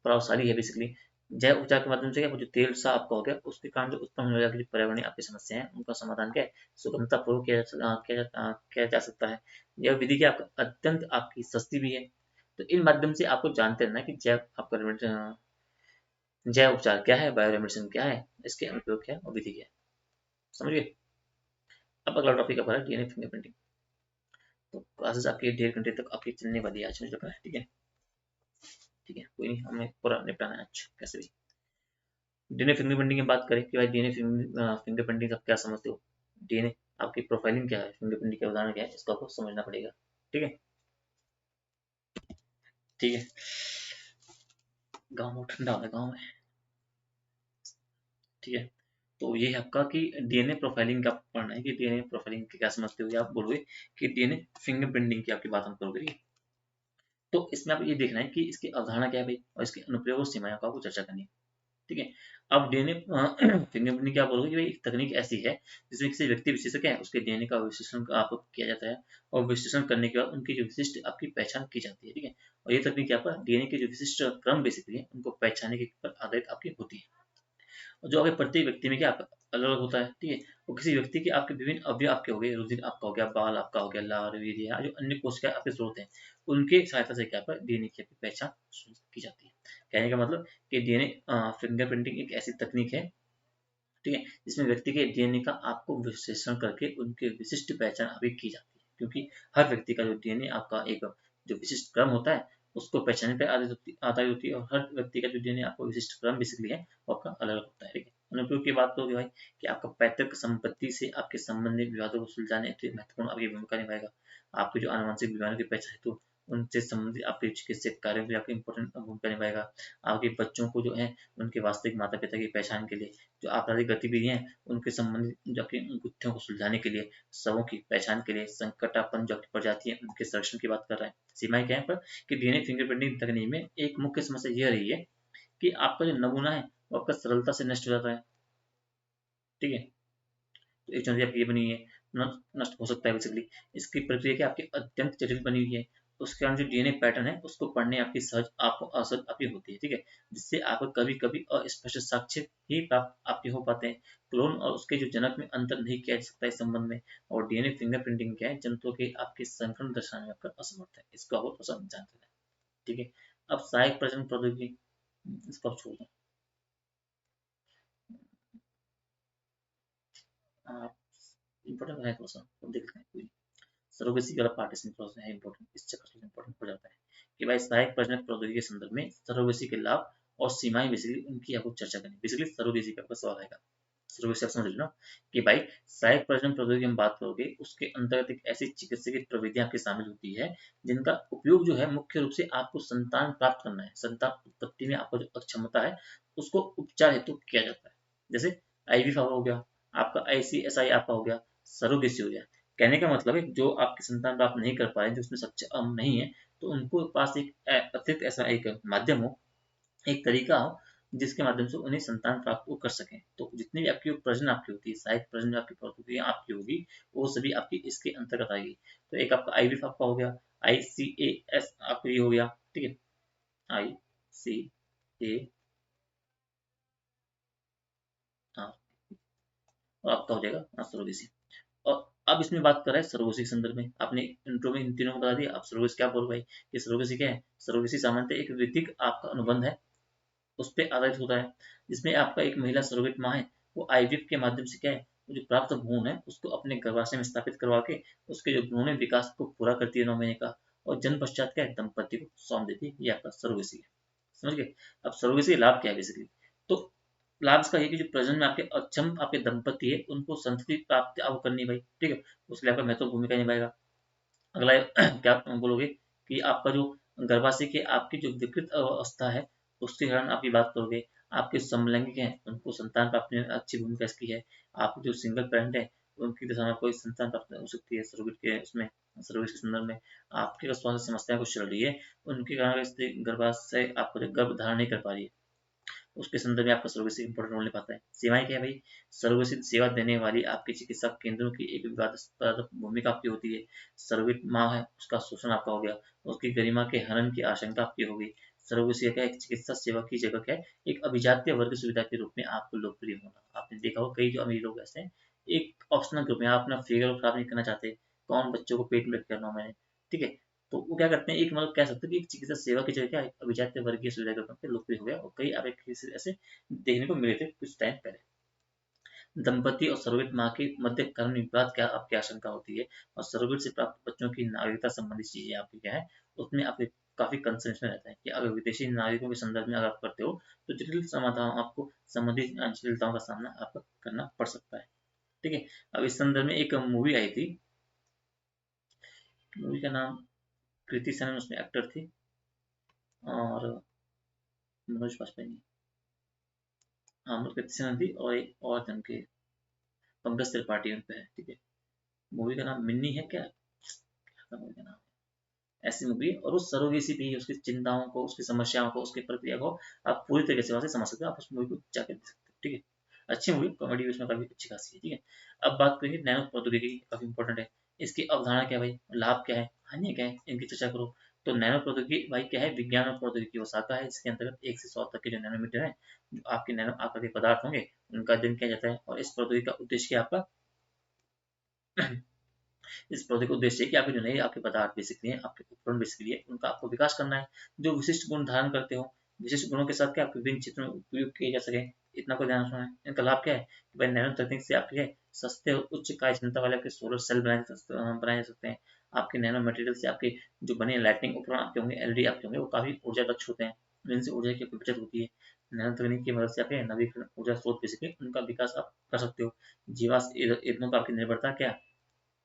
प्रभावशाली है बेसिकली। जैव उपचार के माध्यम से क्या जो तेल सा आपका हो गया, उसके कारण जो उत्पन्न होने वाली जो पर्यावरणीय आपकी समस्या है उनका समाधान क्या है, सुगमता पूर्वक किया जा सकता है। यह विधि क्या आपका अत्यंत आपकी सस्ती भी है। तो इन माध्यम से आपको जानते रहना है कि जैव उपचार क्या है, बायोरेमेडिसिन क्या है, इसके अनुप्रयोग क्या है और विधि क्या है, समझ गए। अब अगला टॉपिक है हमारा डीएनए फिंगरप्रिंटिंग। तो क्लासेस आपकी 1.5 घंटे तक आपकी चलने वाली है आज, मुझे लग रहा है, ठीक है। ठीक है, कोई नहीं, हमें पूरा निपटाना है आज कैसे भी। डीएनए फिंगरप्रिंटिंग की बात करें कि भाई डीएनए फिंगरप्रिंटिंग आप क्या समझते हो, डीएनए आपकी प्रोफाइलिंग क्या है, फिंगरप्रिंटिंग के उदाहरण क्या है, इसको आपको समझना पड़ेगा, ठीक है। ठीक है, गाँव में ठंडा होता है गाँव में, ठीक है। तो ये है आपका कि डीएनए प्रोफाइलिंग का पढ़ना है कि डीएनए प्रोफाइलिंग क्या समझते हो, या आप बोलोगे कि डीएनए फिंगरप्रिंटिंग की आपकी बात हम करोगे, ठीक है? तो इसमें आप ये देखना है कि इसकी अवधारणा क्या है भाई, और इसके अनुप्रयोग और सीमाएं का आपको चर्चा करनी है, ठीक है। अब डीएनए फिंगरप्रिंटिंग क्या बोलोगे कि भाई एक तकनीक ऐसी है जिसमें किसी व्यक्ति विशेष क्या है उसके डीएनए का विश्लेषण आपको किया जाता है, और विश्लेषण करने के बाद उनकी जो विशिष्ट आपकी पहचान की जाती है, ठीक है। और ये तकनीक आपका डीएनए के जो विशिष्ट क्रम बेसिकली है उनको पहचानने के पर आधारित आपकी होती है। और जो आपके प्रत्येक व्यक्ति में क्या आपका अलग अलग होता है, ठीक है। और किसी व्यक्ति के आपके विभिन्न अवयव आपके हो गए, रुधिर आपका हो गया, बाल आपका हो गया, लार, वीर्य, जो अन्य कोशिकाएं आपके स्रोत हैं, उनके सहायता से क्या आपका डीएनए की आपकी पहचान की जाती है। कहने का मतलब कि डीएनए फिंगरप्रिंटिंग एक ऐसी तकनीक है, ठीक है, जिसमें व्यक्ति के डीएनए का आपको विश्लेषण करके उनके विशिष्ट पहचान अभी की जाती है, क्योंकि हर व्यक्ति का जो डीएनए आपका एक जो विशिष्ट क्रम होता है उसको पहचानने पर आधारित होती है, और हर व्यक्ति का जो डीएनए आपको विशिष्ट क्रम बेसिकली है वो आपका अलग अलग होता है, ठीक है। अनुप्रयोग की बात करोगे भाई कि आपका पैतृक संपत्ति से आपके संबंधित विवादों को सुलझाने के लिए महत्वपूर्ण आपकी भूमिका निभाएगा। आपकी जो आनुवंशिक बीमारियों की पहचान हेतु उनसे संबंधित आपके चिकित्सक कार्यों में आपकी इंपॉर्टेंट भूमिका निभाएगा। आपके बच्चों को जो है उनके वास्तविक माता पिता की पहचान के लिए, जो आपराधिक गतिविधियां हैं उनके संबंधित जो आपके गुत्थियों को सुलझाने के लिए, शवों की पहचान के लिए, संकटापन्न जो आपकी प्रजाति है उनके संरक्षण की बात कर रहा है। सीमाएं क्या है पर कि डीएनए फिंगरप्रिंटिंग तकनीक में एक मुख्य समस्या यह रही है कि आपका जो नमूना है वो आपका सरलता से नष्ट हो जाता है, ठीक है। तो एक चुनौती आपकी ये बनी हुई है, नष्ट हो सकता है बेसिकली। इसकी प्रक्रिया क्या आपकी अत्यंत जटिल बनी हुई है, उसके कारण जो डीएनए पैटर्न है उसको पढ़ने आपकी सहज आपको असहज आपकी होती है, ठीक है, जिससे आपको कभी कभी अस्पष्ट साक्ष्य ही प्राप्त आपके हो पाते हैं। क्लोन और उसके जो जनक में अंतर नहीं किया जा सकता इस संबंध में। और डीएनए फिंगरप्रिंटिंग क्या है, जंतुओं के आपके संक्रमण दर्शाने में आपका असमर्थ है, इसका बहुत पसंद जानते हैं, ठीक है। अब सहायक प्रजनन प्रौद्योगिकी, इसको आप छोड़ दो। आप इम्पोर्टेंट है थोड़ा सा तो देखते हैं कोई सरोगेसी वाला पार्ट इसमें थोड़ा सा है इम्पोर्टेंट, इस चक्कर से इम्पोर्टेंट हो जाता है कि भाई सहायक प्रजनन प्रौद्योगिकी के संदर्भ में सरोगेसी के लाभ और सीमाएं, बेसिकली उनकी आपको चर्चा करनी। बेसिकली सरोगेसी का आपका सवाल आएगा, सरोगेसी आप समझ लेना कि भाई सहायक प्रजनन प्रौद्योगिकी हम बात करोगे उसके अंतर्गत एक ऐसी चिकित्सकीय प्रविधियां आपकी शामिल होती है जिनका उपयोग जो है मुख्य रूप से आपको संतान प्राप्त करना है, संतान उत्पत्ति में आपको जो अक्षमता है उसको उपचार हेतु किया जाता है। जैसे आईवी हो गया आपका, आईसीएसआई आपका हो गया, सरोगेसी हो गया। कहने का मतलब है जो आपकी संतान प्राप्त नहीं कर पा रहे, जो उसमें सक्षम नहीं है, तो उनको पास एक अतिरिक्त ऐसा एक माध्यम हो, एक तरीका हो जिसके माध्यम से उन्हें संतान प्राप्त वो कर सकें। तो जितनी भी आपकी प्रजनन आपकी होती है, सहायक प्रजनन आपकी प्रौद्योगिकियां आपकी होगी, वो सभी आपकी इसके अंतर्गत आएगी। तो एक आपका आईवीएफ आपका हो गया, आईसीएएस आपका ये हो गया, ठीक है, आई सी ए और आपका हो जाएगा सरोगेसी। और अब इसमें बात कर रहे हैं सरोगेसी के संदर्भ में, आपने इंट्रो में इन तीनों को बता दिया। आप सरोगेसी क्या बोल भाई, कि सरोगेसी क्या है? सरोगेसी सामान्यतः एक विधिक आपका अनुबंध है, उस पर आधारित होता है, जिसमें आपका एक महिला सरोगेट माँ है, वो आईवीएफ के माध्यम से क्या है, वो जो प्राप्त भ्रूण है उसको अपने गर्भाशय में स्थापित करवा के उसके जो भ्रूण विकास को पूरा करती है 9 महीने का, और जन्म पश्चात क्या है, दंपति को सौंप देती है। ये आपका सरोगेसी है, समझ गए। अब सरोगेसी लाभ क्या है बेसिकली, तो लाभ इसका ये कि जो प्रजनन में आपके अक्षम आपके दंपति है उनको संतति प्राप्त आपको करनी है भाई, ठीक है, उसके लिए आपका महत्वपूर्ण भूमिका निभाएगा। अगला क्या आप बोलोगे कि आपका जो गर्भाशय के आपकी जो विकृत अवस्था है उसके कारण आप ये बात करोगे, आपके समलैंगिक हैं उनको संतान प्राप्ति में अच्छी भूमिका इसकी है। आप जो सिंगल पेरेंट है उनकी दशा में कोई संतान प्राप्त हो सकती है सरोगेट के उसमें, सरोगेट के संदर्भ में। आपके स्वास्थ्य समस्याएं कुछ चल रही है, उनके कारण इससे गर्भाशय आपको गर्भ धारण नहीं कर पा रही है, उसके संदर्भ में आपका सरोगेसी इंपॉर्टेंट रोल निभाता है। सेवाएं क्या है भाई, सरोगेसी सेवा देने वाली आपकी चिकित्सा केंद्रों की एक विवादास्पद भूमिका आपकी होती है। सरोगेट माँ है उसका शोषण आपका हो गया, उसकी गरिमा के हनन की आशंका आपकी होगी। सरोगेसी क्या है, एक चिकित्सा सेवा की जगह क्या है, एक अभिजातीय वर्ग सुविधा के रूप में आपको लोकप्रिय होना। आपने देखा होगा कई जो अमीर लोग ऐसे हैं, एक ऑप्शनल ग्रुप में, आप अपना फिगर खराब नहीं करना चाहते, कौन बच्चों को पेट में रख करना मैंने, ठीक है, तो वो क्या करते हैं, एक मतलब कह सकते हैं कि एक चिकित्सा सेवा की जगह क्या है, अभिजात्य वर्गीय सुविधा के रूप में लोकप्रिय हो गया, और कई आप एक ऐसे देखने को मिले थे कुछ टाइम पहले। दंपति और सरोगेट माँ के मध्य कानूनी विवाद क्या आपकी आशंका होती है, और सरोगेट से प्राप्त बच्चों की नागरिकता संबंधी चीजें आपकी क्या है, उसमें आपके काफी कंसर्न में रहता है कि अगर विदेशी नागरिकों के संदर्भ में अगर आप करते हो तो जटिल समाधान आपको संबंधित जटिलताओं का सामना आपको करना पड़ सकता है, ठीक है। अब इस संदर्भ में एक मूवी आई थी, मूवी का नाम कृति सेनन उसमें एक्टर थी, और मनोज बाजपेयी, हाँ मतलब कृति सेनन थी, और एक और जन के पंकज त्रिपाठी उन पे है, ठीक है। मूवी का नाम मिन्नी है क्या, मूवी का नाम ऐसी मूवी है, और उस सरोगेसी पे ही उसकी चिंताओं को, उसकी समस्याओं को, उसकी प्रक्रिया को आप पूरी तरीके से वहां से समझ सकते हो, आप उस मूवी को जाकर देख सकते हो, ठीक है। अच्छी मूवी, कॉमेडी उसमें काफी अच्छी खासी है, ठीक है। अब बात करेंगे नैनो प्रौद्योगिकी की, काफी इंपॉर्टेंट है। इसकी अवधारणा क्या है भाई, लाभ क्या है, हानि क्या है, इनकी चर्चा करो। तो नैनो प्रौद्योगिकी भाई क्या है, विज्ञान और प्रौद्योगिकी वो शाखा है जिसके अंतर्गत 1 से 100 तक के जो नैनोमीटर है, जो आपके नैनो आकार के पदार्थ होंगे उनका अध्ययन किया जाता है। और इस प्रौद्योगिकी का उद्देश्य क्या है आपका इस प्रोजेक्ट का उद्देश्य है कि आपके जो नए आपके पदार्थ बेसिकली हैं, आपके उपकरण बेसिकली है, उनका आपको विकास करना है, जो विशिष्ट गुण धारण करते हो, विशिष्ट गुणों के साथ क्या आपके विभिन्न क्षेत्रों में उपयोग किए जा सके, इतना को ध्यान रखना है। इनका लाभ क्या है कि भाई नैनो तकनीक से आपके सस्ते और उच्च कार्य क्षमता वाले आपके सोलर सेल बनाए जा सकते हैं। आपके नैनो मटेरियल से आपके जो बने लाइटिंग उपकरण आपके होंगे, एलईडी आपके होंगे, वो काफी ऊर्जा दक्ष होते हैं, जिनसे ऊर्जा की बचत होती है। नैनो तकनीक की मदद से आपके नवीकरण ऊर्जा स्रोत बेसिकली उनका विकास आप कर सकते हो। जीवाश्म ईंधनों पर आपकी निर्भरता क्या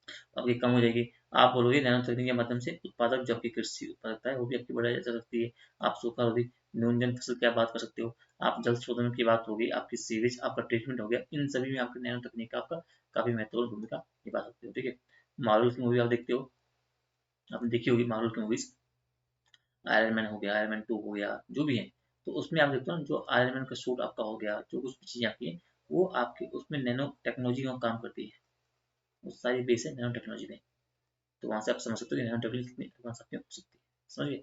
आपकी कम हो जाएगी। आप बोलोगे नैनो तकनीक के माध्यम से उत्पादक जो आपकी कृषि उत्पादकता है वो भी आपकी बढ़ाई जा सकती है। आप सूखा रोधी न्यूनजन फसल की आप बात कर सकते हो। आप जल शोधन की बात होगी, आपकी सीवेज आपका ट्रीटमेंट हो गया, इन सभी में आपकी नैनो तकनीक का आपका काफी महत्वपूर्ण भूमिका निभा सकते हो, ठीक है। मार्वल की मूवी आप देखते हो, आपने देखी होगी मार्वल की मूवीज, आयरन मैन हो गया, आयरन मैन 2 हो गया, जो भी है, तो उसमें आप देखते हो जो आयरन मैन का सूट आपका हो गया, जो कुछ भी चीजें आपकी है, वो आपके उसमें नैनो टेक्नोलॉजी का काम करती है, वो सारी बेस है नैनो टेक्नोलॉजी में। तो वहाँ से आप समझ सकते हो कि नैनो टेक्नोलॉजी कितनी एडवांस आपकी हो सकती है। समझिए।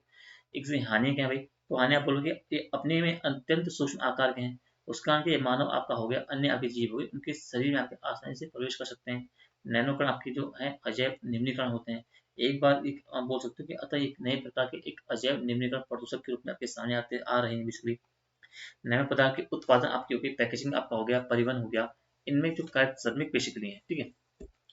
इसकी हानि क्या है भाई? तो हानि आप बोलोगे ये अपने में अत्यंत सूक्ष्म आकार के हैं। उसका कारण ये मानव आपका हो गया, अन्य आपके जीव हो गए, उनके शरीर में आपके आसानी से प्रवेश कर सकते हैं। नैनो कण आपके जो है अजैव निम्नीकरण होते हैं। एक बार एक आप बोल सकते हो कि अतः एक नए प्रकार के एक अजैव निम्नीकरण प्रदूषक के रूप में आपके सामने आ रहे हैं बेसिकली। नैनो पदार्थ के उत्पादन आपकी हो गई, पैकेजिंग आपका हो गया, परिवहन हो गया। इनमें जो कार्य श्रमिक बेसिकली है, ठीक है,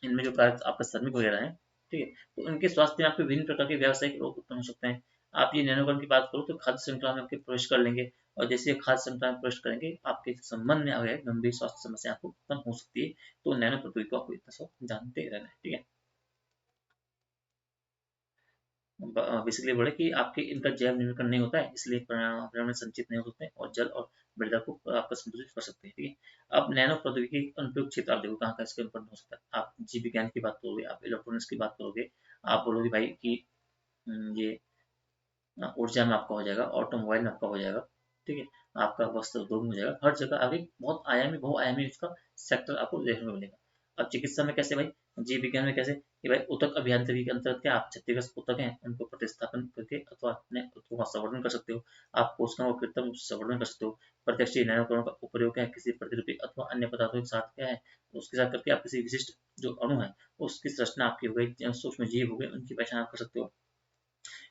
इनमें जो कार्य आपका श्रमिक वगैरह है, ठीक है, तो उनके स्वास्थ्य में आपके विभिन्न प्रकार के व्यावसायिक रोग उत्पन्न हो सकते हैं। आप ये नैनोकण की बात करो तो खाद्य श्रृंखला में आपके प्रवेश कर लेंगे, और जैसे खाद्य श्रृंखला में प्रवेश करेंगे आपके संबंध में आ गए गंभीर स्वास्थ्य समस्या आपको उत्पन्न हो सकती है। तो नैनो प्रौद्योगिकी को आपको इतना सब जानते रहना है, ठीक है। बेसिकली बोले कि आपके इनका जैव निर्माण नहीं होता है, इसलिए पर्यावरण में संचित नहीं हो सकते और जल और मृदा को आपका संतुलित कर सकते हैं, ठीक है। अब नैनो प्रौद्योगिकी अनुप्रयोग क्षेत्र आप देखो कहाँ का इसके ऊपर हो सकता है। आप जीव विज्ञान की बात करोगे, आप इलेक्ट्रॉनिक्स की बात करोगे, आप बोलोगे भाई कि ये ऊर्जा में आपका हो जाएगा, ऑटोमोबाइल में आपका हो जाएगा, ठीक है, आपका वस्त्र उद्योग में हो जाएगा, हर जगह आगे बहुत आयामी बहुआयामी इसका सेक्टर आपको देखने को मिलेगा। अब चिकित्सा में कैसे भाई? जीव विज्ञान में कैसे कि भाई ऊतक अभियांत्रिकी के अंतर्गत क्या आप क्षतिग्रस्त ऊतक हैं उनको प्रतिस्थापन करके अथवा अपने ऊतकों का संवर्धन कर सकते हो। आप कोशिकाओं का कृत्रिम रूप से संवर्धन कर सकते हो। प्रत्यक्ष नैनोकणों का उपयोग क्या है? किसी प्रतिरूपी अथवा अन्य पदार्थों के साथ क्या है, उसके साथ करके आप किसी विशिष्ट जो अणु है उसकी संरचना आपकी हो गई, सूक्ष्म जीव हो गए, उनकी पहचान आप कर सकते हो।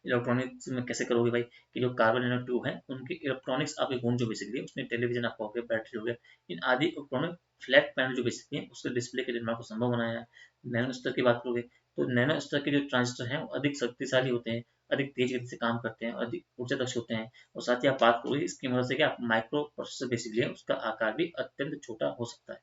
इलेक्ट्रॉनिक्स में कैसे करोगे भाई कि जो कार्बन नैनो ट्यूब है उनके इलेक्ट्रॉनिक्स आपके गुण जो बेसिकली उसमें टेलीविजन आपका हो गया, बैटरी हो गया, इन आदि उपकरणों फ्लैट पैनल जो बेसिकली है उसके डिस्प्ले के निर्माण को संभव बनाया है। नैनो स्तर की बात करोगे तो नैनो स्तर के जो ट्रांजिस्टर हैं वो अधिक शक्तिशाली होते हैं, अधिक तेज गति से काम करते हैं, अधिक ऊर्जा दक्ष होते हैं, और साथ ही आप बात करोगे इसकी मदद से क्या माइक्रो प्रोसेसर बेसिकली है उसका आकार भी अत्यंत छोटा हो सकता है।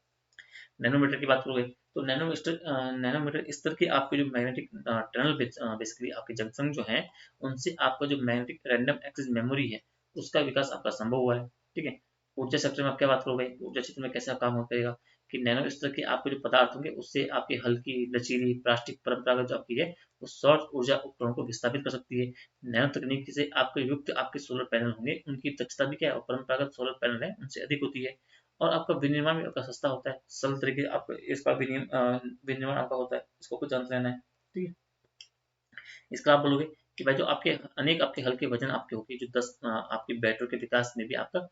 नैनोमीटर की बात करोगे तो नैनोमीटर स्तर के आपके जो मैग्नेटिक टनल बेसिकली आपके जंक्शन जो है उनसे आपका जो मैग्नेटिक रैंडम एक्सेस मेमोरी है उसका विकास आपका संभव हुआ है, ठीक है। ऊर्जा सेक्टर में आप क्या बात करोगे? ऊर्जा क्षेत्र में कैसे काम हो करेगा कि नैनो स्तर के आपके जो पदार्थ होंगे उससे आपकी हल्की लचीली प्लास्टिक परंपरागत जो आपकी है वो सौर ऊर्जा उपकरणों को विस्थापित कर सकती है। नैनो तकनीक से आपके युक्त आपके सोलर पैनल होंगे उनकी दक्षता भी क्या है, परंपरागत सोलर पैनल है उनसे अधिक होती है, और आपका विनिर्माण भी आपका सस्ता होता है, सरल तरीके आपका इसका विनिर्माण आपका होता है, इसको कुछ जानते रहना है, ठीक है। इसका आप बोलोगे कि भाई जो आपके अनेक आपके हल्के वजन आपके होंगे जो 10 आपकी बैटरी के विकास में भी आपका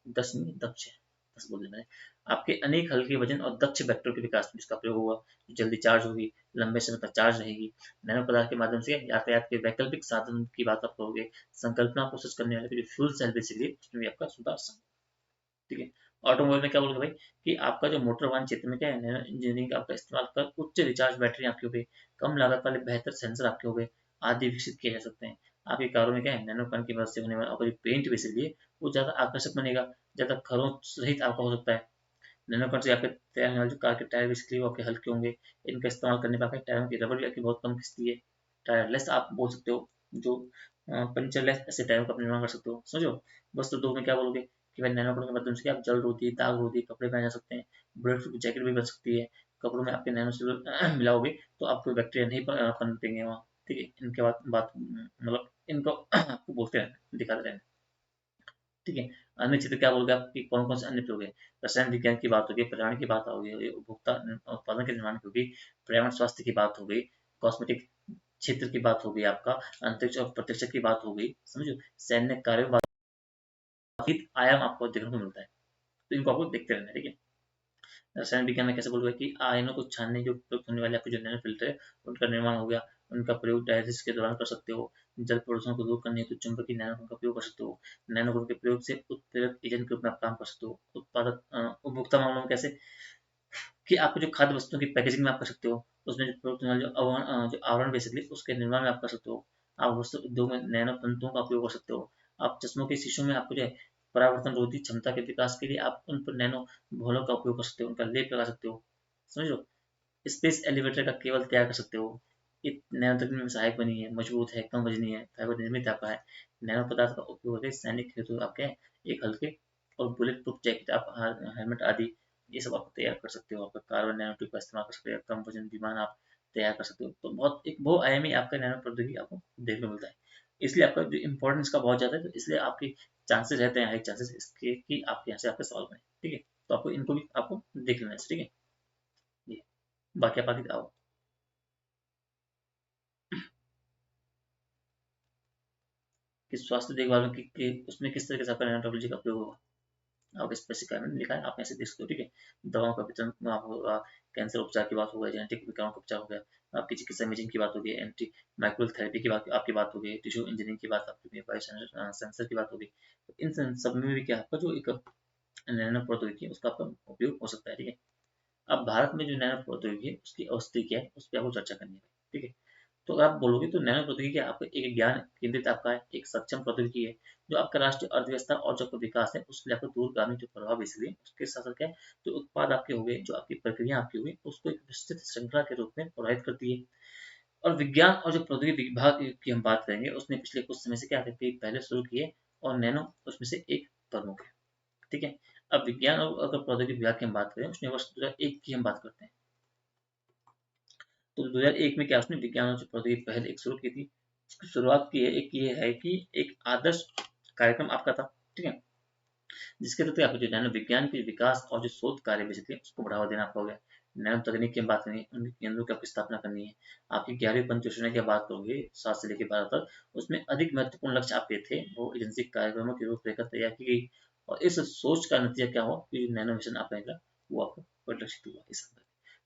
10 नहीं दक्ष है, 10 बोल देना है, आपके अनेक हल्के वजन और दक्ष बैटरी के विकास में इसका प्रयोग होगा, जो जल्दी चार्ज होगी, लंबे समय तक चार्ज रहेगी। नैनो पदार्थ के माध्यम से यातायात के वैकल्पिक साधन की बात आप करोगे, संकल्पना कोशिश करने वाले जो फ्यूल सेल बेसिकली उसमें भी आपका सुधार, ठीक है। ऑटोमोबाइल में क्या बोलोगे भाई कि आपका जो मोटर वाहन क्षेत्र में क्या है नैनो इंजीनियरिंग का आपका इस्तेमाल कर उच्च रिचार्ज बैटरी आपकी हो गई, कम लागत वाले बेहतर सेंसर आपके हो गए, आदि विकसित किए जा सकते हैं। आपकी कारों में क्या है नैनो कण की मदद से होने वाला आपका जो पेंट बेसिकली है वो ज़्यादा आकर्षक बनेगा, ज़्यादा खरोंच सहित आपका हो सकता है। नैनो कण से आपके तैयार होने वाले जो कार के टायर बेसिकली वो आपके हल्के होंगे, इनका इस्तेमाल करने पर आपके टायरों की रबड़ भी आपकी बहुत कम खिंचती है। टायरलेस आप बोल सकते हो, जो पंचरलेस ऐसे टायरों का आप निर्माण कर सकते हो, समझो। वस्त्र उद्योग में क्या बोलोगे कि भाई नैनो कण के माध्यम से आप जल रोधी दाग रोधी कपड़े पहन जा सकते हैं, बुलेट प्रूफ जैकेट भी बन सकती है। कपड़ों में आपके नैनो सिल्वर मिलाओगे तो आपको बैक्टीरिया नहीं पनपेंगे वहाँ, ठीक है। इनके बाद बात मतलब इनको आपको बोलते रहना दिखाते रहना, ठीक है। अन्य क्षेत्र क्या बोलोगे आप कि कौन कौन से अन्य प्रयोग है? रसायन विज्ञान की बात होगी, पर्यावरण की बात होगी, उपभोक्ता उत्पादन के निर्माण की होगी, पर्यावरण स्वास्थ्य की बात हो गई, कॉस्मेटिक क्षेत्र की बात हो गई, आपका अंतरिक्ष और प्रत्यक्ष की बात हो गई, समझो। सैन्य कार्यों बात आयाम आपको देखने को मिलता है, तो इनको आपको देखते रहना है, ठीक है। रसायन विज्ञान में कैसे बोलोगे कि आयनों को छानने जो उपयोग होने वाले आपके जो नैनो फिल्टर है उनका निर्माण हो गया, उनका प्रयोग डायलिसिस के दौरान कर सकते हो। जल प्रदूषण को दूर करने हेतु चुंबकीय नैनो का प्रयोग कर सकते हो। नैनो के प्रयोग से उत्प्रेरक एजेंट के रूप में आप काम कर सकते हो। उत्पादक उपभोक्ता मामलों में कैसे कि आपको जो खाद्य वस्तुओं की पैकेजिंग में आप कर सकते हो, उसमें जो प्रयोग होने वाले जो आवरण बेसिकली उसके निर्माण में आप कर सकते हो। आप वस्त्र उद्योग में नैनो तंतुओं का उपयोग कर सकते हो। आप चश्मों के शीशों में आपको जो है परावर्तन रोधी क्षमता के विकास के लिए आप उन पर नैनो घोलों का उपयोग कर सकते हो, उनका लेप लगा सकते हो, समझ लो। स्पेस एलिवेटर का केबल तैयार कर सकते हो, ये नैनो तकनीक में सहायक बनी है, मजबूत है, कम वजनी है, फाइबर निर्मित आपका है। नैनो पदार्थ का उपयोग करके सैनिक हेतु आपके एक हल्के और बुलेट प्रूफ जैकेट आप हेलमेट आदि ये सब आप तैयार कर सकते हो। आपका कार्बन नैनो ट्यूब का इस्तेमाल कर सकते हो, कम वजन विमान आप तैयार कर सकते हो। तो बहुत एक बहुआयामी आपका नैनो प्रौद्योगिकी आपको देखने को मिलता है, इसलिए आपका जो इम्पोर्टेंस का बहुत ज़्यादा है, तो इसलिए आपके चांसेस रहते हैं, हाई चांसेस इसके कि आपके यहाँ से आपके सवाल बने, ठीक है। तो आपको इनको भी आपको देख लेना है, ठीक है। ये बाकी आप आगे आओ। कि स्वास्थ्य देखभाल में उसमें किस तरीके से आपका नैनो टेक्नोलॉजी का उपयोग होगा। आप स्पेसिफिक में लिखा है, आप ऐसे देख सकते हो, ठीक है। दवाओं का वितरण में आप होगा, कैंसर उपचार की बात हो गई, जेनेटिक विकारों का उपचार हो गया, आपकी चिकित्सा इमेजिंग की बात होगी, एंटी माइक्रोवेव थेरेपी की बात आपकी बात होगी, टिश्यू इंजीनियरिंग की बात आपकी, बायो सेंसर की बात होगी। तो इन सब में भी क्या आपका जो एक नैनो प्रौद्योगिकी है उसका आपका उपयोग हो सकता है, ठीक है। अब भारत में जो नैनो प्रौद्योगिकी है उसकी अवस्थिति क्या है, उस पर आपको चर्चा करनी है, ठीक है। तो अगर आप बोलोगे तो नैनो प्रौद्योगिकी आपका एक ज्ञान केंद्रित आपका है, एक सक्षम प्रौद्योगिकी है जो आपका राष्ट्रीय अर्थव्यवस्था और जो आपका विकास है उसके लिए आपको दूरगामी जो प्रभाव इसलिए उसके साथ साथ क्या है, जो उत्पाद आपके हो गए, जो आपकी प्रक्रिया आपकी हुई उसको एक विस्तृत श्रृंखला के रूप में प्रभावित करती है। और विज्ञान और जो प्रौद्योगिकी विभाग की हम बात करेंगे उसने पिछले कुछ समय से क्या करके पहले शुरू किए, और नैनो उसमें से एक प्रमुख है, ठीक है। अब विज्ञान और अगर प्रौद्योगिकी विभाग की हम बात करें उसने वर्ष 2001 की हम बात करते हैं। तो 2001 में क्या उसने विज्ञान और प्रौद्योगिकी पहल एक शुरू की थी। शुरुआत की है, एक ये है कि एक आदर्श कार्यक्रम आपका था, ठीक है, जिसके तहत आपको जो नैनो विज्ञान के विकास और जो शोध कार्य बेसिकली उसको बढ़ावा देना आपका हो गया। नैनो तकनीक की हम बात करेंगे, उनके केंद्रों की आपकी स्थापना करनी है। आपकी 11वीं पंचयोजना की बात करोगे 7 से लेकर 12 तक, उसमें अधिक महत्वपूर्ण लक्ष्य आपके थे, वो एजेंसी कार्यक्रमों की रूपरेखा तैयार की गई। और इस सोच का नतीजा क्या हुआ कि नैनो मिशन आपका निकला, वो आपको परिलक्षित हुआ इस अंदर।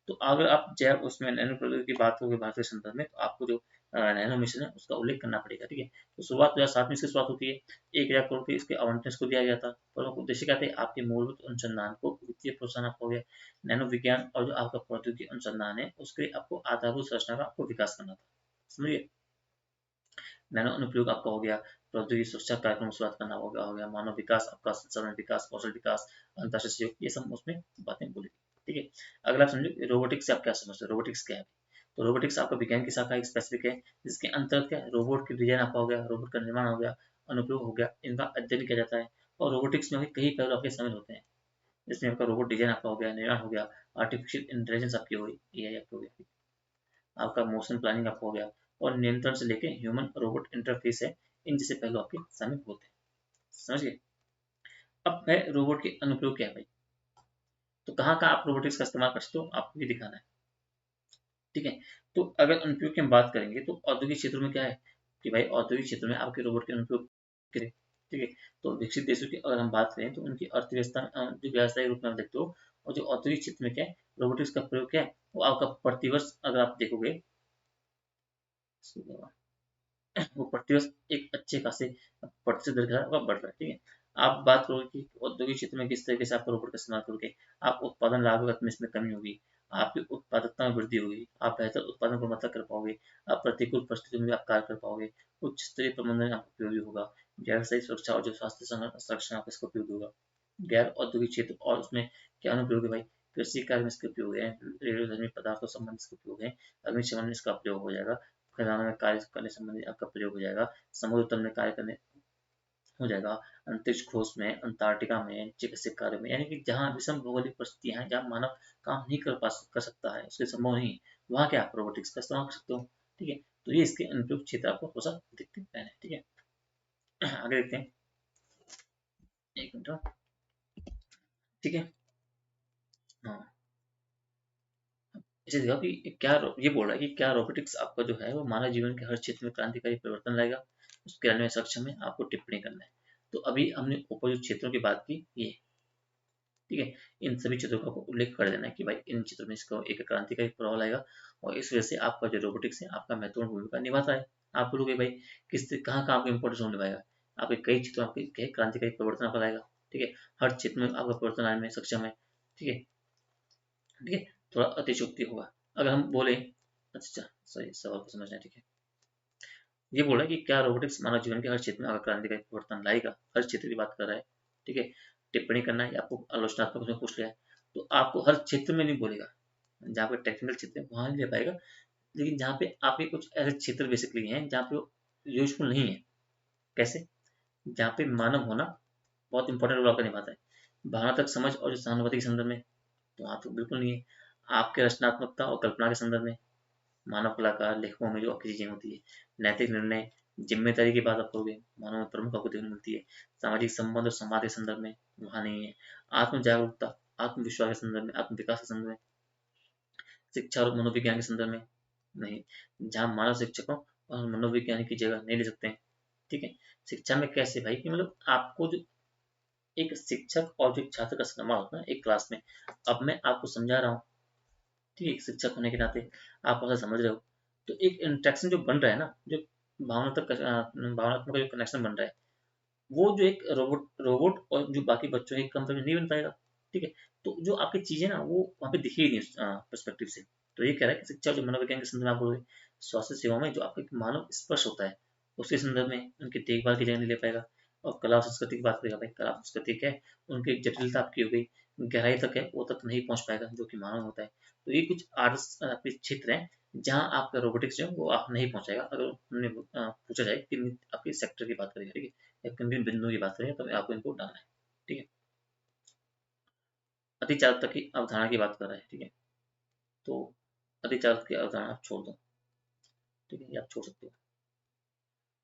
तो अगर आप जैव उसमें नैनो प्रौद्योगिकी की बात होगी भारत के संदर्भ में, तो आपको जो नैनो मिशन है उसका उल्लेख करना पड़ेगा, ठीक है। तो शुरुआत 2007 में इसकी शुरुआत होती है, 1,00,000 करोड़ के इसके आवंटन को दिया गया था। प्रमुख उद्देश्य क्या थे, आपके मूलभूत अनुसंधान को वित्तीय प्रोत्साहन आपको हो गया। नैनो विज्ञान और जो आपका प्रौद्योगिकी अनुसंधान है उसके लिए आपको आधारभूत संरचना का आपको विकास करना था, समझिए। नैनो अनुप्रयोग आपका हो गया, प्रौद्योगिकी सुरक्षा कार्यक्रम शुरुआत करना हो गया, मानव विकास आपका, संसाधन विकास, कौशल विकास, अंतरराष्ट्रीय सहयोग, ये सब उसमें बातें बोली गई, ठीक है। अगला आप समझो रोबोटिक्स से आप क्या समझते हो, रोबोटिक्स क्या है। तो रोबोटिक्स आपका विज्ञान की शाखा एक स्पेसिफिक है, जिसके अंतर्गत क्या है, रोबोट की डिजाइन आपका हो गया, रोबोट का निर्माण हो गया, अनुप्रयोग हो गया, इनका अध्ययन किया जाता है। और रोबोटिक्स में भी कई पहलू आपके शामिल होते हैं, जिसमें आपका रोबोट डिजाइन आपका हो गया, निर्माण हो गया, आर्टिफिशियल इंटेलिजेंस आपकी हो गई, एआई आपकी हो गया, आपका मोशन प्लानिंग आपका हो गया, और नियंत्रण से लेके ह्यूमन रोबोट इंटरफेस है, इन जैसे पहलू आपके शामिल होते हैं, समझ गए। अब है रोबोट के अनुप्रयोग क्या है भाई, तो कहाँ कहाँ आप रोबोटिक्स का इस्तेमाल कर सकते हो आपको भी दिखाना है, ठीक है। तो अगर अनुप्रयोग की हम बात करेंगे तो औद्योगिक क्षेत्रों में क्या है कि भाई औद्योगिक क्षेत्र में आपके रोबोट के अनुप्रयोग करें, ठीक है। तो विकसित देशों की अगर हम बात करें तो उनकी अर्थव्यवस्था में जो व्यावसायिक रूप में आप देखते हो, और जो औद्योगिक क्षेत्र में क्या है रोबोटिक्स का प्रयोग क्या है, वो आपका प्रतिवर्ष अगर आप देखोगे वो प्रतिवर्ष एक अच्छे खासे प्रतिशत दर के साथ आपका बढ़ रहा है, ठीक है। आप बात करोगे कि औद्योगिक क्षेत्र में किस तरीके से आप रोबोट का इस्तेमाल करोगे, आप उत्पादन लागत में इसमें कमी होगी, आपकी उत्पादकता में वृद्धि होगी, आप बेहतर उत्पादन गुणवत्ता कर पाओगे, आप प्रतिकूल परिस्थितियों में आप कार्य कर पाओगे, उच्च स्तरीय प्रबंधन आपको उपयोगी होगा, व्यावसायिक सुरक्षा और जो स्वास्थ्य संरक्षण आपका इसका उपयोग होगा। गैर औद्योगिक क्षेत्र और उसमें क्या अनुप्रयोग है भाई, कृषि कार्य में इसका उपयोग है, रेडियोधर्मी पदार्थों संबंधित इसका उपयोग है, अग्निशमन में इसका प्रयोग हो जाएगा, खदानों में कार्य करने संबंधी आपका प्रयोग हो जाएगा, समुद्र तल में कार्य करने हो जाएगा, अंतरिक्ष खोज में, अंटार्कटिका में, चिकित्सिक कार्य में, यानी कि जहाँ विषम भौगोलिक परिस्थितियां हैं, जहाँ मानव काम नहीं कर सकता है, उसके संभव नहीं है, वहाँ क्या आप रोबोटिक्स का इस्तेमाल कर सकते हो, ठीक है। तो ये इसके अनुप्रयोग क्षेत्र आपको थोड़ा सा दिखते हैं, ठीक है। आगे देखते हैं, एक मिनट, ठीक है। हाँ, इसे देखा कि क्या ये बोल रहा है कि क्या रोबोटिक्स आपका जो है वो मानव जीवन के हर क्षेत्र में क्रांतिकारी परिवर्तन लाएगा, उसके करने में सक्षम है, आपको टिप्पणी करना है। तो अभी हमने ऊपर जो क्षेत्रों की बात की ये, ठीक है, इन सभी क्षेत्रों का आपको उल्लेख कर देना है कि भाई इन क्षेत्रों में इसका एक क्रांतिकारी प्रभाव लाएगा, और इस वजह से आपका जो रोबोटिक्स है आपका महत्वपूर्ण भूमिका निभाता है। आप बोलोगे भाई किस कहाँ कहाँ आपको इंपॉर्टेंस रोल निभाएगा, आपके कई क्षेत्रों में आपके क्रांतिकारी परिवर्तन आपका लाएगा, ठीक है, हर क्षेत्र में आपका परिवर्तन लाने में सक्षम है, ठीक है, ठीक है। थोड़ा अतिशोक्ति होगा अगर हम बोले, अच्छा सही सवाल को समझना है, ठीक है। ये बोला कि क्या रोबोटिक्स मानव जीवन के हर क्षेत्र में अगर क्रांतिकारी परिवर्तन लाएगा, हर क्षेत्र की बात कर रहा है, ठीक है। टिप्पणी करना है, आपको आलोचनात्मक उसमें पूछ लिया है, तो आपको हर क्षेत्र में नहीं बोलेगा, जहाँ पे टेक्निकल क्षेत्र है वहां नहीं ले पाएगा, लेकिन जहाँ पे आपके कुछ ऐसे क्षेत्र बेसिकली हैं जहाँ पे वो यूजफुल नहीं है, कैसे, जहाँ पे मानव होना बहुत इंपॉर्टेंट रोल आपका निभाता है, भावनात्मक समझ और जो सहानुभूति के संदर्भ में, तो वहाँ तो बिल्कुल नहीं है। आपके रचनात्मकता और कल्पना के संदर्भ में, मानव कलाकार लेखकों में जो आपकी चीजें होती है, नैतिक निर्णय, जिम्मेदारी की बात आप करोगे, मानव में प्रमुख आपको देखने मिलती है, सामाजिक संबंध और समाज के संदर्भ में वहाँ नहीं है, आत्म जागरूकता, आत्मविश्वास के संदर्भ में, आत्म विकास के संदर्भ में, शिक्षा और मनोविज्ञान के संदर्भ में नहीं, जहाँ मानव शिक्षकों और मनोवैज्ञानिक की जगह नहीं ले सकते हैं, ठीक है। शिक्षा में कैसे भाई कि मतलब आपको जो एक शिक्षक और जो एक छात्र का संवाद होता है एक क्लास में, अब मैं आपको समझा रहा हूँ, ठीक है, एक शिक्षक होने के नाते आप ऐसा समझ रहे हो, तो एक इंटरेक्शन जो बन रहा है ना, जो भावनात्मक जो कनेक्शन बन रहा है, वो जो एक रोबोट रोबोट और जो बाकी बच्चों के कंपेयर में नहीं बन पाएगा। ठीक है। तो जो आपकी चीजें ना वो वहाँ पे दिखेगी नहीं उस पर्सपेक्टिव से। तो ये कह रहा है कि शिक्षा जो मनोविज्ञान के संदर्भ में आप बोलोगे, स्वास्थ्य सेवा में जो आपका एक मानव स्पर्श होता है उसके संदर्भ में उनकी देखभाल की जगह नहीं ले पाएगा। और कला और संस्कृति की बात करेगा भाई, कला और संस्कृति क्या है, उनकी एक जटिलता आपकी हो गई, गहराई तक है वो तक नहीं पहुंच पाएगा जो कि मानव होता है। तो ये कुछ आर्ट्स आपके क्षेत्र हैं जहाँ आपका रोबोटिक्स जो है वो आप नहीं पहुंचाएगा। अगर उन्हें पूछा जाए कि आपके सेक्टर की बात करेगा, ठीक है, या किन किन बिंदुओं की बात करें तो आपको इनको डालना है। ठीक है। अतिचालकता की अवधारणा की बात कर रहा है, ठीक है, तो अतिचालक की अवधारणा आप छोड़ दो, ठीक है, ये आप छोड़ सकते हो।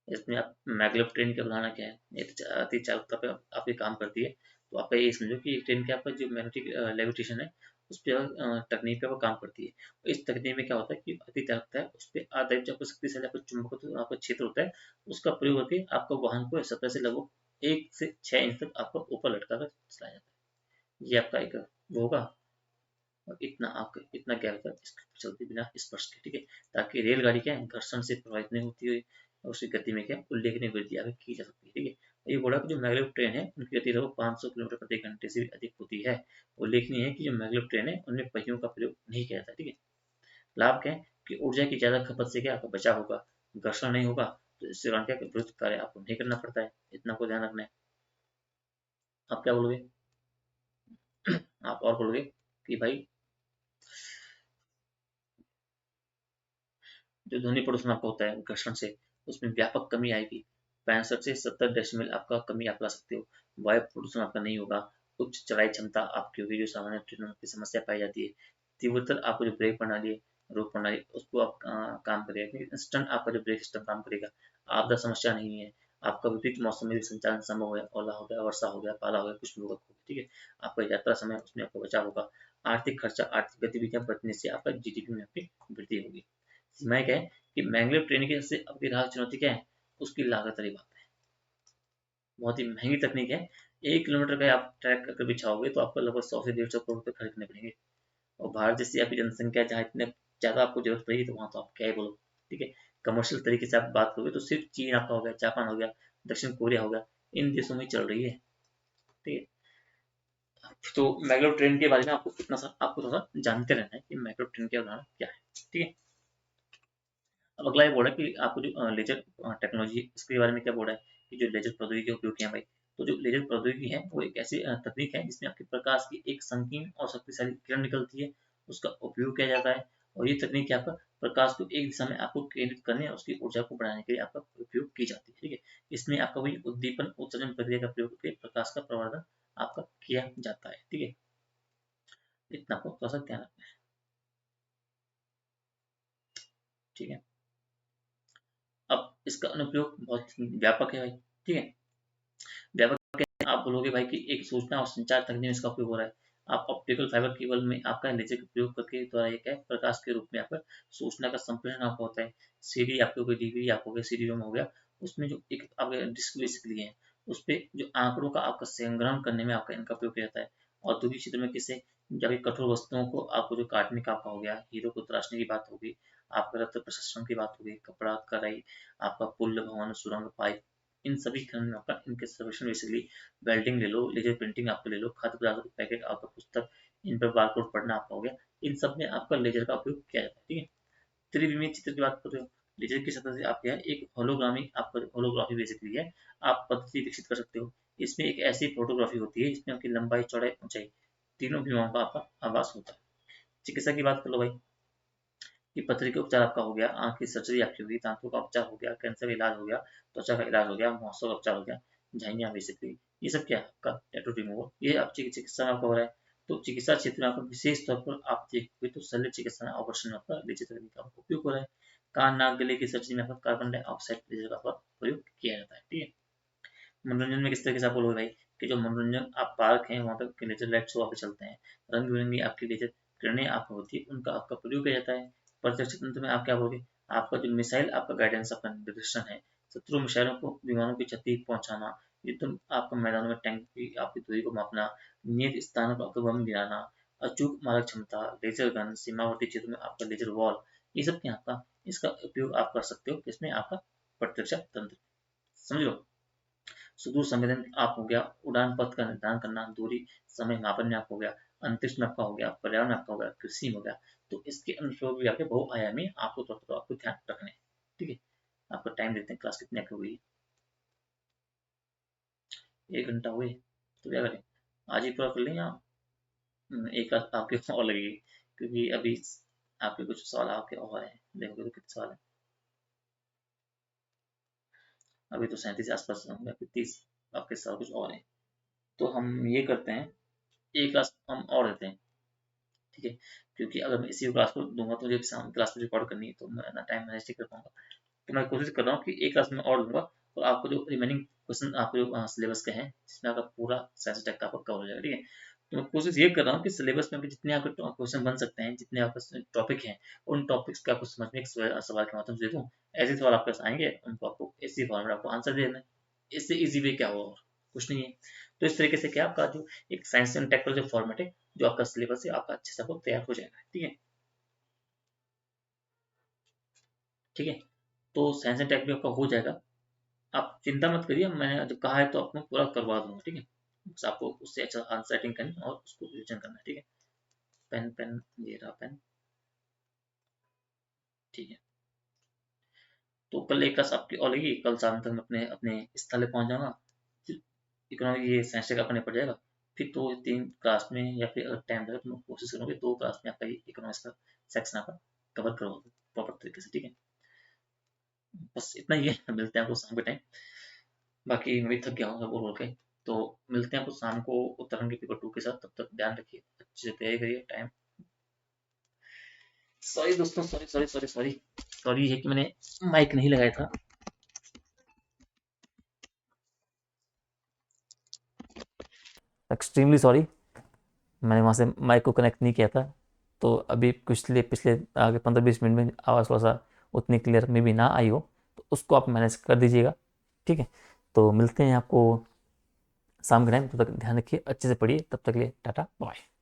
इसमें आप मैग्लेव ट्रेन की अवधारणा क्या है, ये अतिचालकता पे आपकी काम करती है। तो आपका ये समझो कि एक ट्रेन के आपका जो मैग्नेटिक लेविटेशन है उस पर तकनीक पे वो काम करती है। इस तकनीक में क्या होता है कि अतिचालकता है उस पर आधारित जो आपको शक्तिशाली आपका चुंबक आपका क्षेत्र होता है उसका प्रयोग करके आपका वाहन को सतह से लगभग 1 से 6 इंच तक आपको ऊपर लटका कर चलाया जाता है। ये आपका एक वो होगा, और इतना आपका इतना गैप तक चलती बिना स्पर्श के, ठीक है, ताकि रेलगाड़ी क्या है घर्षण से प्रभावित नहीं होती है और उसकी गति में क्या उल्लेखनीय वृद्धि आगे की जा सकती है। ठीक है। ये बोला कि जो मैग्लेव ट्रेन है उनकी गति लगभग 500 किलोमीटर प्रति घंटे से भी अधिक होती है। उल्लेखनीय है कि जो मैग्लेव ट्रेन है उनमें पहियों का प्रयोग नहीं किया जाता। ठीक है। लाभ क्या है कि ऊर्जा की ज्यादा खपत से क्या आपका बचाव होगा, घर्षण नहीं होगा, तो इससे दौरान क्या विद्युत कार्य आपको नहीं करना पड़ता है, इतना को ध्यान रखना है। आप क्या बोलोगे? आप और बोलोगे कि भाई जो ध्वनि प्रदूषण आपका होता है घर्षण से, उसमें व्यापक कमी आएगी। 65 से 70 डेसिबल आपका कमी आप ला सकते हो। वायु प्रदूषण आपका नहीं होगा। उच्च चढ़ाई क्षमता आपकी होगी जो सामान्य ट्रेनों की समस्या पाई जाती है। तीव्रतर आपको जो ब्रेक प्रणाली है, रोक प्रणाली उसको आप काम करेगा। इंस्टेंट आपका जो ब्रेक सिस्टम काम करेगा। आपदा समस्या नहीं है। आपका विपरीत मौसम में भी संचालन संभव है, ओला हो गया, वर्षा हो गया, पाला हो गया, कुछ भी होगा, ठीक है। आपका यात्रा समय उसमें आपका बचाव होगा। आर्थिक खर्चा, आर्थिक गतिविधियां बढ़ने से आपका जीडीपी में आपकी वृद्धि होगी। सीमाएं क्या है कि मैंगलोर ट्रेन की सबसे आपकी राह चुनौती क्या है, उसकी लागत वाली बात है। बहुत ही महंगी तकनीक है। 1 किलोमीटर का आप ट्रैक अगर बिछाओगे तो आपको लगभग 100 से 150 करोड़ रुपए खर्च करने पड़ेंगे। और भारत जैसी आपकी जनसंख्या जहाँ इतने ज्यादा आपको जरूरत पड़ेगी तो वहां तो आप क्या ही बोलो। ठीक है। कमर्शियल तरीके से आप बात करोगे तो सिर्फ चीन आपका हो गया, जापान हो गया, दक्षिण कोरिया हो गया, इन देशों में चल रही है। ठीक है। तो मैग्लो ट्रेन के बारे में आपको इतना सा आपको थोड़ा जानते रहना है कि मैग्लो ट्रेन की अवधारणा क्या है। ठीक है। अब अगला ये बोल रहा है कि आपको जो लेजर टेक्नोलॉजी इसके बारे में क्या बोल रहा है कि जो लेजर प्रौद्योगिकी का उपयोग किया भाई। तो जो लेजर प्रौद्योगिकी है वो एक ऐसी तकनीक है जिसमें आपके प्रकाश की एक संकीर्ण और शक्तिशाली किरण निकलती है, उसका उपयोग किया जाता है। और ये तकनीक क्या आपका प्रकाश को एक दिशा में आपको केंद्रित करने और उसकी ऊर्जा को बढ़ाने के लिए आपका उपयोग की जाती है। ठीक है। इसमें आपका वही उद्दीपन उत्सर्जन प्रक्रिया का प्रयोग करके प्रकाश का प्रवर्धन आपका किया जाता है। ठीक है। इतना आपको थोड़ा सा ध्यान रखना है। ठीक है। अब इसका अनुप्रयोग बहुत व्यापक है भाई। ठीक है। व्यापक कैसे आप बोलोगे भाई कि एक सूचना और संचार तकनीक में इसका उपयोग हो रहा है। आप ऑप्टिकल फाइबर केबल में आपका लेजर का प्रयोग करके द्वारा एक है प्रकाश के रूप में आपका सूचना का संप्रेषण आपका होता है। सीडी आपके हो गई, डीवीडी आपको हो गया, सीडी रोम हो गया, उसमें जो एक आपके डिस्क बेसिकली है उस पे जो आंकड़ों का आपका संग्रहण करने में आपका इनका उपयोग किया जाता है। औद्योगिक क्षेत्र में किससे, जब ये कठोर वस्तुओं को आपको जो काटने का आपका हो गया, हीरो को तराशने की बात होगी, आपका रक्त प्रसंस्करण की बात होगी, कपड़ा कढ़ाई, आपका पुल भवन सुरंग पाइप, इन सभी खंड में आपका इनके सर्वेक्षण बेसिकली वेल्डिंग ले लो, लेजर प्रिंटिंग आपको ले लो, खाद्य पदार्थों के पैकेट आपका पुस्तक, इन पर बारकोड पढ़ना आपका हो गया, इन सब में आपका लेजर का उपयोग किया जाता है। ठीक है। त्रिविमीय चित्र की बात कर रहे हो, लेजर की सतह से आप क्या है एक होलोग्रामी आपका होलोग्राफी बेसिकली है, आप पद्धति विकसित कर सकते हो। इसमें एक ऐसी फोटोग्राफी होती है जिसमें आपकी लंबाई चौड़ाई ऊंचाई तीनों विमाओं का आपका आभास होता है। चिकित्सा की बात कर लो भाई कि पथरी का उपचार आपका हो गया, आंख की सर्जरी आपकी होगी, दांतों का उपचार हो गया, कैंसर का इलाज हो गया, त्वचा का इलाज हो गया, मुहासों का उपचार हो गया, झाइयाँ बेसिकली, ये सब क्या है आपका टैटू रिमूवल, ये आप चिकित्सा में आपका हो रहा है। तो चिकित्सा क्षेत्र में आपका विशेष तौर पर आप देखोगे तो शल्य चिकित्सा में ऑपरेशन में आपका लेजर तकनीक का उपयोग हो रहा है। कान नाक गले की सर्जरी में आपका कार्बन डाइऑक्साइड लेजर का प्रयोग किया जाता है। ठीक है। मनोरंजन में किस तरीके से आप बोलोगे भाई कि जो मनोरंजन आप पार्क है वहाँ पे लेजर लाइट शो आपके चलते हैं, रंग बिरंगी आपकी लेजर किरणें आपको होती है उनका आपका प्रयोग किया जाता है। प्रत्यक्ष तंत्र में आप क्या बोलोगे, आपका जो मिसाइल आपका गाइडेंस आपका निर्देशन है, शत्रु मिसाइलों को विमानों की क्षति पहुंचाना, युद्ध आपका मैदानों में टैंक की आपकी दूरी को मापना, नियत स्थानों पर आपको बम गिराना, अचूक मारक क्षमता, लेजर गन, सीमावर्ती क्षेत्र में आपका लेजर वॉल, ये सब क्या आपका इसका उपयोग आप कर सकते हो, इसमें आपका प्रतिरक्षा तंत्र। समझ लो। सुदूर संवेदन आप हो गया, उड़ान पथ का निर्धारण करना, दूरी समय मापन में आपका हो गया, अंतरिक्ष में आपका हो गया, पर्यावरण में आपका हो गया, कृषि में हो गया। तो इसके अनुसार भी आपके बहुआयामी आपको तो आपको ध्यान रखने। ठीक है, आपको टाइम देते हैं, क्लास कितनी आपकी हुई? 1 घंटा हुए तो क्या करें, आज ही पूरा कर लें या एक आध आपके और लगेगी? क्योंकि अभी आपके कुछ सवाल आपके और हैं, देखोगे तो कितने सवाल हैं। अभी तो 37 के आसपास होंगे, आपके 30 आपके सवाल कुछ और हैं। तो हम ये करते हैं, एक क्लास हम और देते हैं। ठीक है, क्योंकि अगर मैं इसी क्लास को दूंगा तो मुझे शाम क्लास में रिकॉर्ड करनी है, तो मैं ना टाइम मैनेज नहीं कर पाऊंगा। तो मैं कोशिश कर रहा हूँ कि एक क्लास में और दूंगा, और आपको जो रिमेनिंग क्वेश्चन आपको जो सिलेबस के हैं, जिसमें आपका पूरा साइंस टेक का आपका कवर हो जाएगा। ठीक है, तो मैं कोशिश ये कर रहा हूँ कि सिलेबस में जितने आपके क्वेश्चन बन सकते हैं, जितने आपके टॉपिक हैं, उन टॉपिक्स का आपको समझ में एक सवाल के माध्यम से दे दूँ। ऐसे सवाल आपके पास आएंगे, उनको आपको इसी फॉर्म में आपको आंसर दे देना है। इससे ईजी वे क्या होगा, और कुछ नहीं है। तो इस तरीके से क्या आपका जो एक साइंस एंड टेक का जो फॉर्मेट है, जो आपका सिलेबस है, आपका अच्छे से आपको तैयार हो जाएगा। ठीक है, ठीक है, तो साइंस एंड टेक भी आपका हो जाएगा। आप चिंता मत करिए, मैंने जो कहा है तो आपको पूरा करवा दूंगा। ठीक है, बस आपको उससे अच्छा आंसर राइटिंग करनी है और उसको रिविजन करना है। ठीक है, पेन पेन ये रहा पेन। ठीक है, तो कल एक क्लास आपकी और लगी, कल शाम तक मैं अपने अपने स्थल पे पहुंच जाऊंगा। फिर इकोनॉमिक ये साइंस टेक अपने पड़ जाएगा। फिर तो 3 क्लास में, या फिर अगर टाइम लगे तो मैं कोशिश करूँगी 2 क्लास में आपका इकोनॉमिक्स का सेक्शन आपका कवर करवा दूँ प्रॉपर तरीके से। ठीक है, बस इतना ही है। मिलते हैं आपको शाम के टाइम। बाकी मैं भी थक गया हूँ बोल बोल के। तो मिलते हैं आपको शाम को उत्तराखंड के पेपर 2 के साथ। तब तक ध्यान रखिए, अच्छे से तैयारी करिए। टाइम सॉरी दोस्तों, sorry sorry sorry sorry sorry है कि मैंने माइक नहीं लगाया था। एक्सट्रीमली सॉरी, मैंने वहाँ से माइक को कनेक्ट नहीं किया था। तो अभी पिछले पिछले आगे 15-20 मिनट में आवाज़ थोड़ा सा उतनी क्लियर में भी ना आई हो, तो उसको आप मैनेज कर दीजिएगा। ठीक है, तो मिलते हैं आपको शाम के टाइम। तब तक ध्यान रखिए, अच्छे से पढ़िए। तब तक के लिए टाटा बाय।